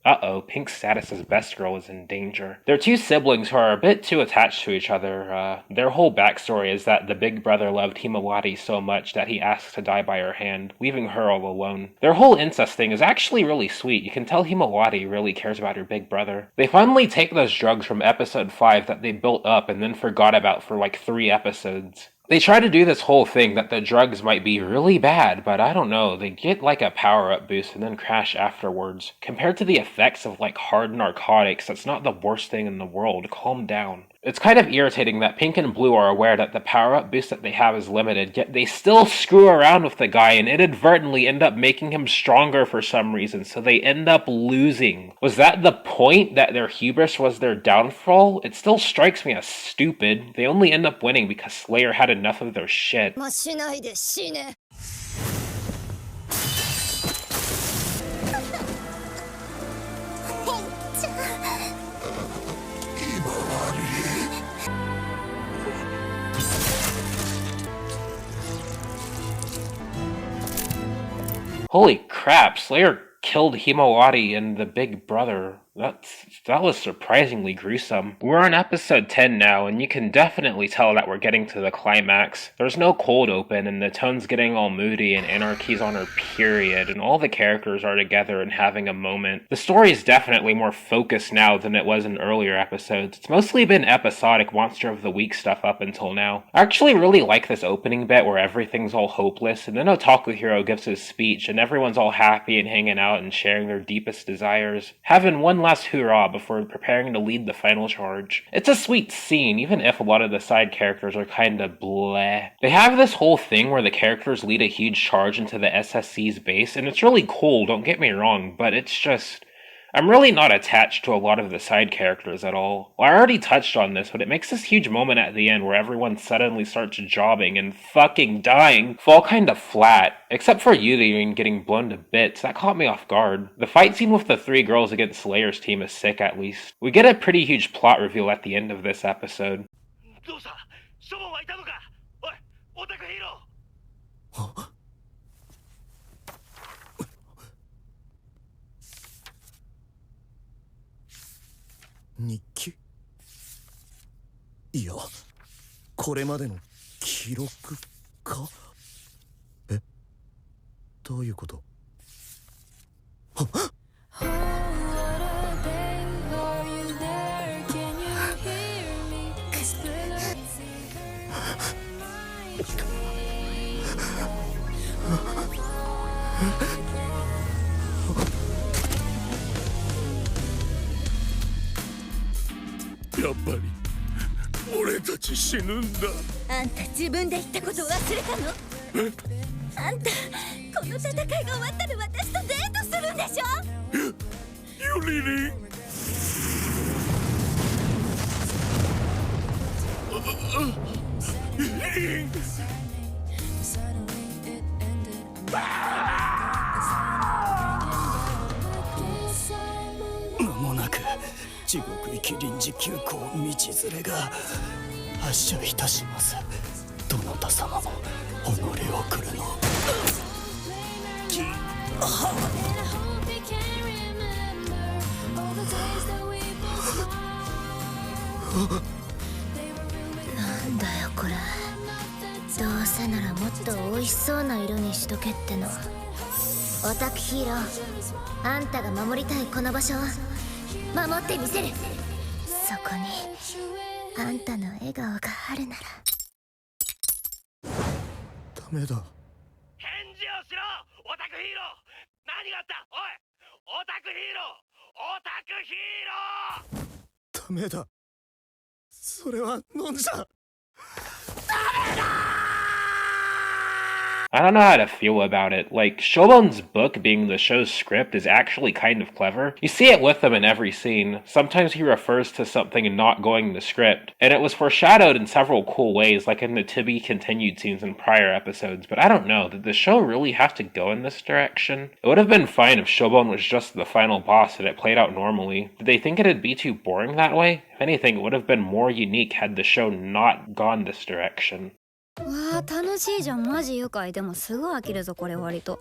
Uh-oh, Pink's status as best girl is in danger. They're two siblings who are a bit too attached to each other. Their whole backstory is that the big brother loved Himawari so much that he asked to die by her hand, leaving her all alone. Their whole incest thing is actually really sweet. You can tell Himawari really cares about her big brother. They finally take those drugs from episode 5 that they built up and then forgot about for like 3 episodes. They try to do this whole thing that the drugs might be really bad, but I don't know, they get like a power-up boost and then crash afterwards. Compared to the effects of like hard narcotics, that's not the worst thing in the world, calm down. It's kind of irritating that Pink and Blue are aware that the power-up boost that they have is limited, yet they still screw around with the guy and inadvertently end up making him stronger for some reason, so they end up losing. Was that the point, that their hubris was their downfall? It still strikes me as stupid. They only end up winning because Slayer had enough of their shit. もしないで死ね Holy crap, Slayer killed Himawari and the big brother. That was surprisingly gruesome. We're on episode 10 now, and you can definitely tell that we're getting to the climax. There's no cold open, and the tone's getting all moody, and Anarchy's on her period, and all the characters are together and having a moment. The story is definitely more focused now than it was in earlier episodes. It's mostly been episodic Monster of the Week stuff up until now. I actually really like this opening bit where everything's all hopeless, and then Otaku Hero gives his speech, and everyone's all happy and hanging out and sharing their deepest desires, having one last hurrah before preparing to lead the final charge. It's a sweet scene, even if a lot of the side characters are kinda bleh. They have this whole thing where the characters lead a huge charge into the SSC's base, and it's really cool, don't get me wrong, but it's just... I'm really not attached to a lot of the side characters at all. Well, I already touched on this, but it makes this huge moment at the end where everyone suddenly starts jobbing and fucking dying fall kinda flat. Except for Yuri getting blown to bits, that caught me off guard. The fight scene with the three girls against Slayer's team is sick at least. We get a pretty huge plot reveal at the end of this episode. 日記いやこれまでの記録かえどういうことはっ やっぱり俺たち死ぬんだあんた自分で言ったこと忘れたのあんたこの戦いが終わったら私とデートするんでしょユリリンリン間もなく地獄行き臨時急行道連れが発車いたします。どなた様も己を来るの。なんだよこれ。どうせならもっと美味しそうな色にしとけっての。オタクヒーロー、あんたが守りたいこの場所を守ってみせる。そこにあんたの笑顔があるなら。ダメだ。返事をしろ、オタクヒーロー。何があった？おい、オタクヒーロー、オタクヒーロー。ダメだ。それは飲んじゃ。ダメだ。 I don't know how to feel about it. Like, Shobon's book being the show's script is actually kind of clever. You see it with him in every scene. Sometimes he refers to something not going the script, and it was foreshadowed in several cool ways, like in the to be continued scenes in prior episodes, but I don't know, did the show really have to go in this direction? It would have been fine if Shobon was just the final boss and it played out normally. Did they think it'd be too boring that way? If anything, it would have been more unique had the show not gone this direction. わ楽しいじゃんマジ愉快。でもすぐ飽きるぞこれ割と。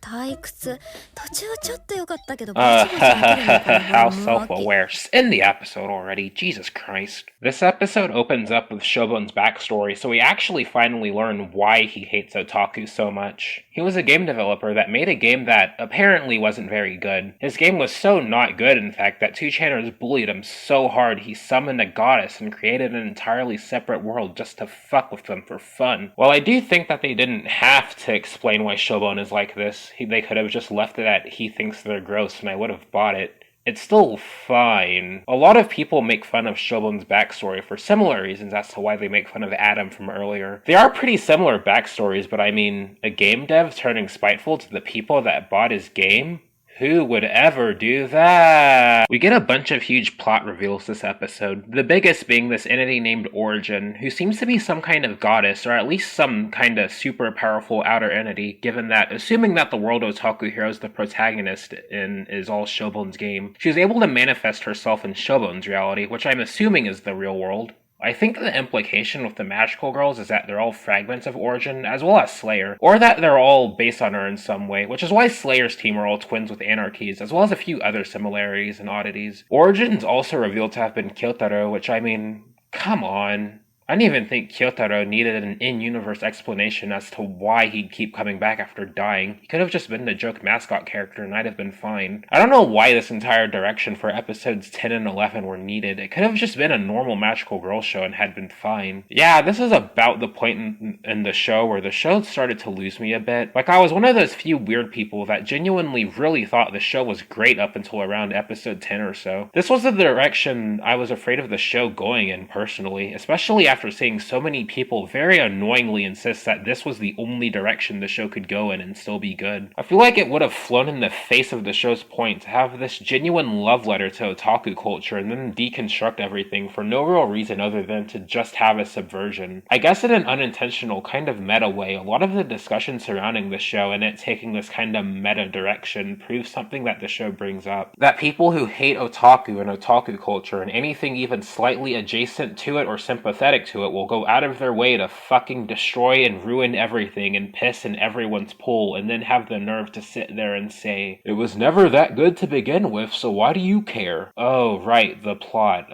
退屈。途中ちょっと良かったけど。How self-aware. Just end the episode already. Jesus Christ. This episode opens up with Shobun's backstory, so we actually finally learn why he hates otaku so much. He was a game developer that made a game that apparently wasn't very good. His game was so not good, in fact, that 2chaners bullied him so hard he summoned a goddess and created an entirely separate world just to fuck with them for fun. While I do think that they didn't have to explain why Shobun is like this, they could have just left it at he thinks they're gross and I would have bought it. It's still fine. A lot of people make fun of Shobun's backstory for similar reasons as to why they make fun of Adam from earlier. They are pretty similar backstories, but I mean, a game dev turning spiteful to the people that bought his game? Who would ever do that? We get a bunch of huge plot reveals this episode, the biggest being this entity named Origin, who seems to be some kind of goddess, or at least some kind of super powerful outer entity, given that, assuming that the world Otaku Hero is the protagonist in is all Shobun's game, she was able to manifest herself in Shobun's reality, which I'm assuming is the real world. I think the implication with the magical girls is that they're all fragments of Origin, as well as Slayer, or that they're all based on her in some way, which is why Slayer's team are all twins with Anarchy's, as well as a few other similarities and oddities. Origin's also revealed to have been Kyotaro, which I mean, come on. I didn't even think Kyotaro needed an in-universe explanation as to why he'd keep coming back after dying. He could have just been the joke mascot character and I'd have been fine. I don't know why this entire direction for episodes 10 and 11 were needed. It could have just been a normal magical girl show and had been fine. Yeah, this is about the point in the show where the show started to lose me a bit. Like, I was one of those few weird people that genuinely really thought the show was great up until around episode 10 or so. This was the direction I was afraid of the show going in personally, especially after seeing so many people very annoyingly insist that this was the only direction the show could go in and still be good. I feel like it would have flown in the face of the show's point to have this genuine love letter to otaku culture and then deconstruct everything for no real reason other than to just have a subversion. I guess in an unintentional kind of meta way, a lot of the discussion surrounding the show and it taking this kind of meta direction proves something that the show brings up. That people who hate otaku and otaku culture and anything even slightly adjacent to it or sympathetic to it will go out of their way to fucking destroy and ruin everything and piss in everyone's pool and then have the nerve to sit there and say, "It was never that good to begin with, so why do you care?" Oh, right, the plot.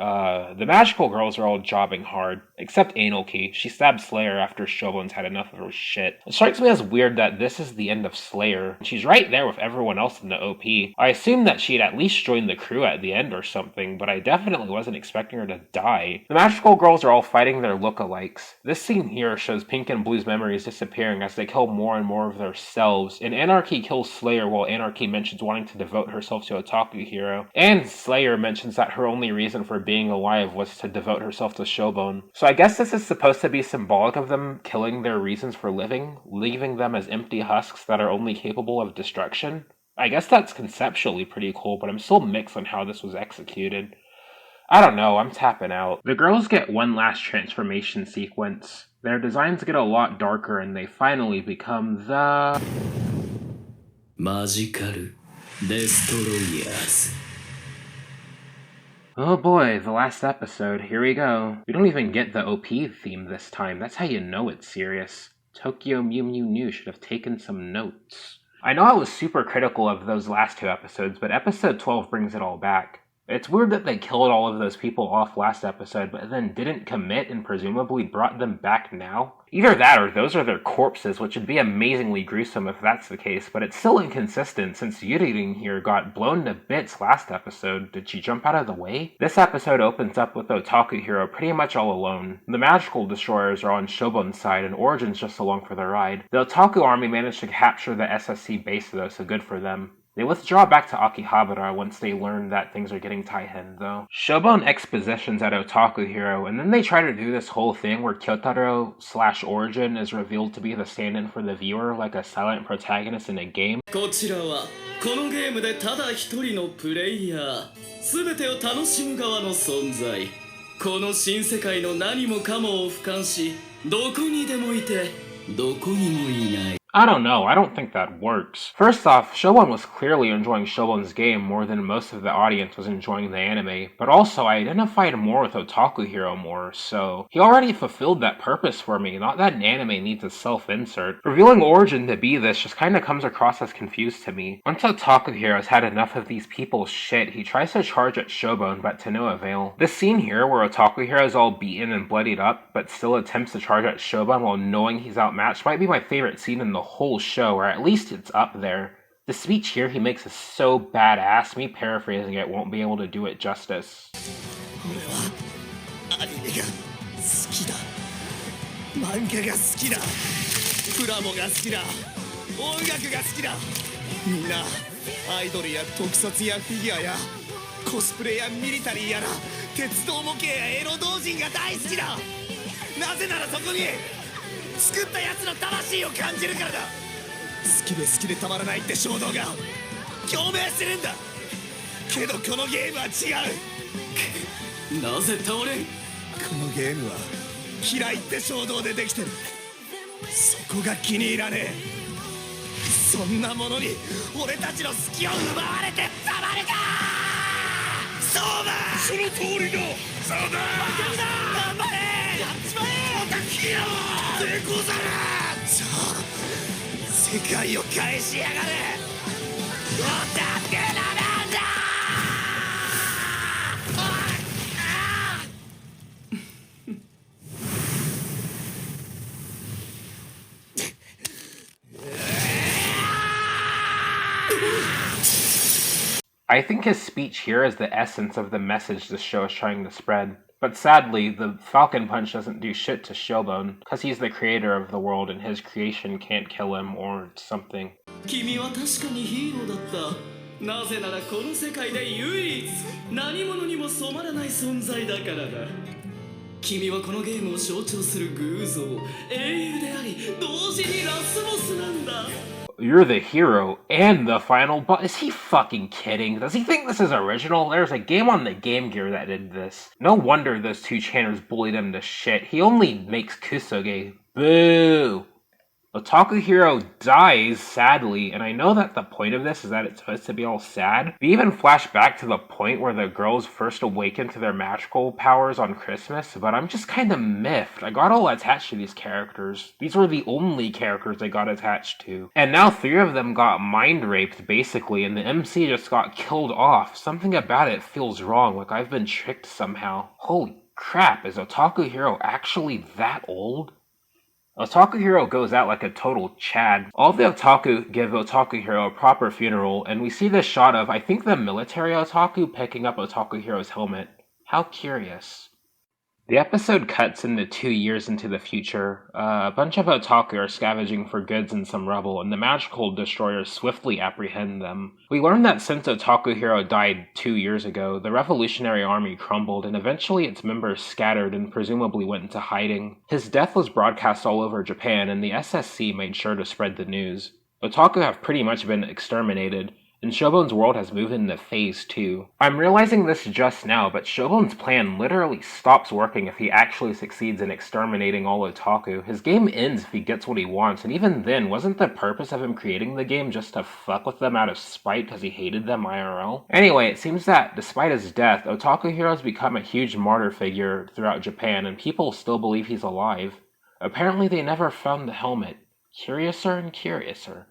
The magical girls are all jobbing hard. Except Anarchy. She stabbed Slayer after Shobun's had enough of her shit. It strikes me as weird that this is the end of Slayer. She's right there with everyone else in the OP. I assumed that she'd at least join the crew at the end or something, but I definitely wasn't expecting her to die. The magical girls are all fighting their lookalikes. This scene here shows Pink and Blue's memories disappearing as they kill more and more of their selves, and Anarchy kills Slayer while Anarchy mentions wanting to devote herself to Otaku Hero, and Slayer mentions that her only reason for being alive was to devote herself to Shobun. So I guess this is supposed to be symbolic of them killing their reasons for living, leaving them as empty husks that are only capable of destruction? I guess that's conceptually pretty cool, but I'm still mixed on how this was executed. I don't know, I'm tapping out. The girls get one last transformation sequence. Their designs get a lot darker and they finally become the... Magical Destroyers. Oh boy, the last episode, here we go. We don't even get the OP theme this time, that's how you know it's serious. Tokyo Mew Mew New should have taken some notes. I know I was super critical of those last two episodes, but episode 12 brings it all back. It's weird that they killed all of those people off last episode, but then didn't commit and presumably brought them back now. Either that or those are their corpses, which would be amazingly gruesome if that's the case, but it's still inconsistent since Yuririn here got blown to bits last episode. Did she jump out of the way? This episode opens up with Otaku Hero pretty much all alone. The magical destroyers are on Shobun's side and Origin's just along for the ride. The Otaku army managed to capture the SSC base though, so good for them. They withdraw back to Akihabara once they learn that things are getting tight-headed, though. Shobun expositions at Otaku Hero, and then they try to do this whole thing where Kyotaro/Origin is revealed to be the stand-in for the viewer, like a silent protagonist in a game. こちらはこのゲームでただ一人のプレイヤー、全てを楽しむ側の存在。この新世界の何もかもを俯瞰し、どこにでもいて、どこにもいない。I don't know, I don't think that works. First off, Shobun was clearly enjoying Shobun's game more than most of the audience was enjoying the anime, but also I identified more with Otaku Hero more, so he already fulfilled that purpose for me, not that an anime needs a self-insert. Revealing Origin to be this just kinda comes across as confused to me. Once Otaku Hero's had enough of these people's shit, he tries to charge at Shobun, but to no avail. This scene here, where Otaku Hero is all beaten and bloodied up, but still attempts to charge at Shobun while knowing he's outmatched, might be my favorite scene in the whole show, or at least it's up there. The speech here he makes is so badass, me paraphrasing it won't be able to do it justice. 俺はアニメが好きだ漫画が好きだプラモが好きだ音楽が好きだみんなアイドルや特撮やフィギュアやコスプレやミリタリーやら鉄道模型やエロ同人が大好きだなぜならそこに作ったやつの魂を感じるからだ好きでたまらないって衝動が共鳴するんだけどこのゲームは違うなぜ倒れんこのゲームは嫌いって衝動でできてるそこが気に入らねえそんなものに俺たちの好きを奪われてたまるかそうだその通りだそうだ頑張れやっちまえオタキよでござるそう世界を返しやがれオタクのなんだI think his speech here is the essence of the message this show is trying to spread. But sadly, the Falcon Punch doesn't do shit to Shobun, because he's the creator of the world and his creation can't kill him or something. 君は確かにヒーローだったなぜならこの世界で唯一何者にも染まらない存在だからだ君はこのゲームを象徴する偶像英雄であり同時にラスボスなんだ You're the hero and the final boss. Is he fucking kidding? Does he think this is original? There's a game on the Game Gear that did this. No wonder those two channers bullied him to shit. He only makes Kusoge. Boo! Otaku Hero dies, sadly, and I know that the point of this is that it's supposed to be all sad. We even flash back to the point where the girls first awaken to their magical powers on Christmas, but I'm just kinda miffed. I got all attached to these characters. These were the only characters I got attached to. And now 3 of them got mind-raped, basically, and the MC just got killed off. Something about it feels wrong, like I've been tricked somehow. Holy crap, is Otaku Hero actually that old? Otaku Hero goes out like a total Chad. All the otaku give Otaku Hero a proper funeral, and we see this shot of, I think, the military otaku picking up Otaku Hero's helmet. How curious. The episode cuts into 2 years into the future. A bunch of otaku are scavenging for goods in some rubble, and the magical destroyers swiftly apprehend them. We learn that since Otaku Hero died 2 years ago, the revolutionary army crumbled, and eventually its members scattered and presumably went into hiding. His death was broadcast all over Japan, and the SSC made sure to spread the news. Otaku have pretty much been exterminated, and Shobun's world has moved into Phase 2. I'm realizing this just now, but Shobun's plan literally stops working if he actually succeeds in exterminating all otaku. His game ends if he gets what he wants, and even then, wasn't the purpose of him creating the game just to fuck with them out of spite because he hated them IRL? Anyway, it seems that, despite his death, Otaku Hero's become a huge martyr figure throughout Japan, and people still believe he's alive. Apparently they never found the helmet. Curiouser and curiouser.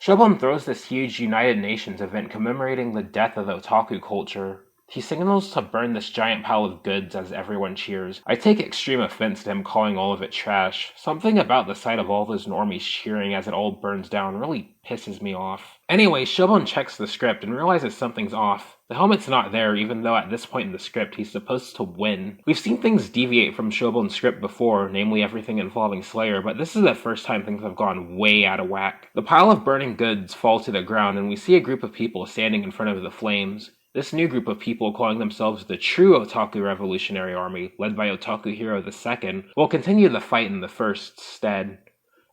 Shobun throws this huge United Nations event commemorating the death of the otaku culture. He signals to burn this giant pile of goods as everyone cheers. I take extreme offense to him calling all of it trash. Something about the sight of all those normies cheering as it all burns down really pisses me off. Anyway, Shobun checks the script and realizes something's off. The helmet's not there, even though at this point in the script he's supposed to win. We've seen things deviate from Shobun's script before, namely everything involving Slayer, but this is the first time things have gone way out of whack. The pile of burning goods falls to the ground, and we see a group of people standing in front of the flames. This new group of people, calling themselves the true Otaku Revolutionary Army, led by Otaku Hero II, will continue the fight in the first stead.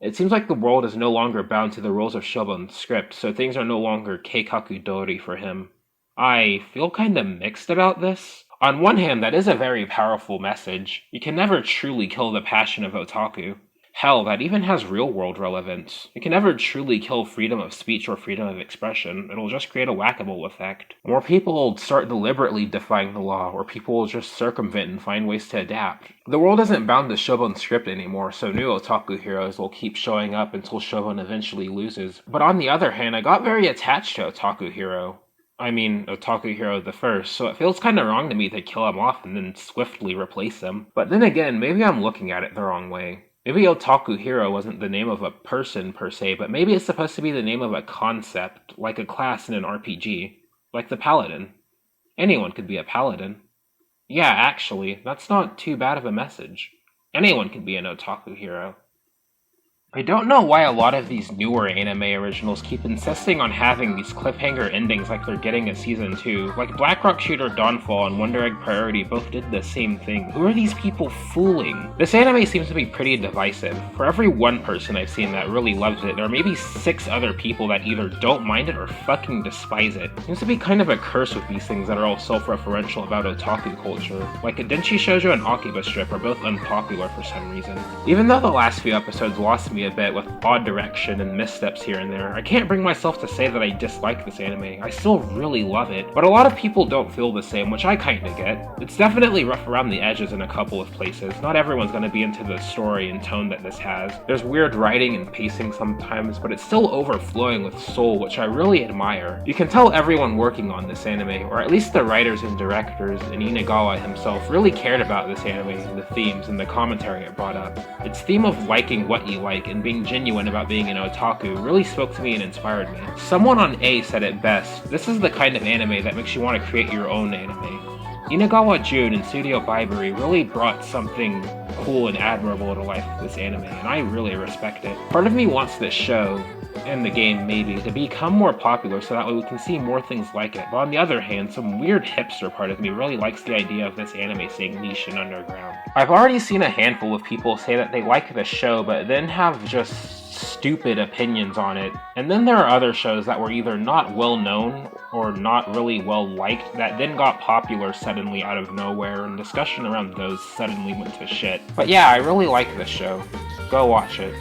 It seems like the world is no longer bound to the rules of Shobun's script, so things are no longer keikaku dori for him. I feel kinda mixed about this. On one hand, that is a very powerful message. You can never truly kill the passion of otaku. Hell, that even has real-world relevance. It can never truly kill freedom of speech or freedom of expression. It'll just create a whack-a-mole effect. More people will start deliberately defying the law, or people will just circumvent and find ways to adapt. The world isn't bound to Shogun's script anymore, so new otaku heroes will keep showing up until Shogun eventually loses. But on the other hand, I got very attached to Otaku Hero. Otaku Hero the first, so it feels kinda wrong to me to kill him off and then swiftly replace him. But then again, maybe I'm looking at it the wrong way. Maybe Otaku Hero wasn't the name of a person per se, but maybe it's supposed to be the name of a concept, like a class in an RPG. Like the Paladin. Anyone could be a Paladin. Yeah, actually, that's not too bad of a message. Anyone can be an Otaku Hero. I don't know why a lot of these newer anime originals keep insisting on having these cliffhanger endings like they're getting a season 2. Like Black Rock Shooter Dawnfall and Wonder Egg Priority both did the same thing. Who are these people fooling? This anime seems to be pretty divisive. For every one person I've seen that really loves it, there are maybe 6 other people that either don't mind it or fucking despise it. Seems to be kind of a curse with these things that are all self-referential about otaku culture. Like Denshi Shoujo and Akiba Strip are both unpopular for some reason. Even though the last few episodes lost me a bit with odd direction and missteps here and there, I can't bring myself to say that I dislike this anime. I still really love it, but a lot of people don't feel the same, which I kinda get. It's definitely rough around the edges in a couple of places. Not everyone's gonna be into the story and tone that this has. There's weird writing and pacing sometimes, but it's still overflowing with soul, which I really admire. You can tell everyone working on this anime, or at least the writers and directors and Inagawa himself, really cared about this anime, the themes, and the commentary it brought up. Its theme of liking what you like and being genuine about being an otaku really spoke to me and inspired me. Someone on A said it best: this is the kind of anime that makes you want to create your own anime. Inagawa Jun and Studio Baibury really brought something cool and admirable to life with this anime, and I really respect it. Part of me wants this show, and the game maybe, to become more popular so that way we can see more things like it. But on the other hand, some weird hipster part of me really likes the idea of this anime staying niche and underground. I've already seen a handful of people say that they like the show, but then have just stupid opinions on it. And then there are other shows that were either not well known or not really well liked that then got popular suddenly out of nowhere, and discussion around those suddenly went to shit. But yeah, I really like this show. Go watch it.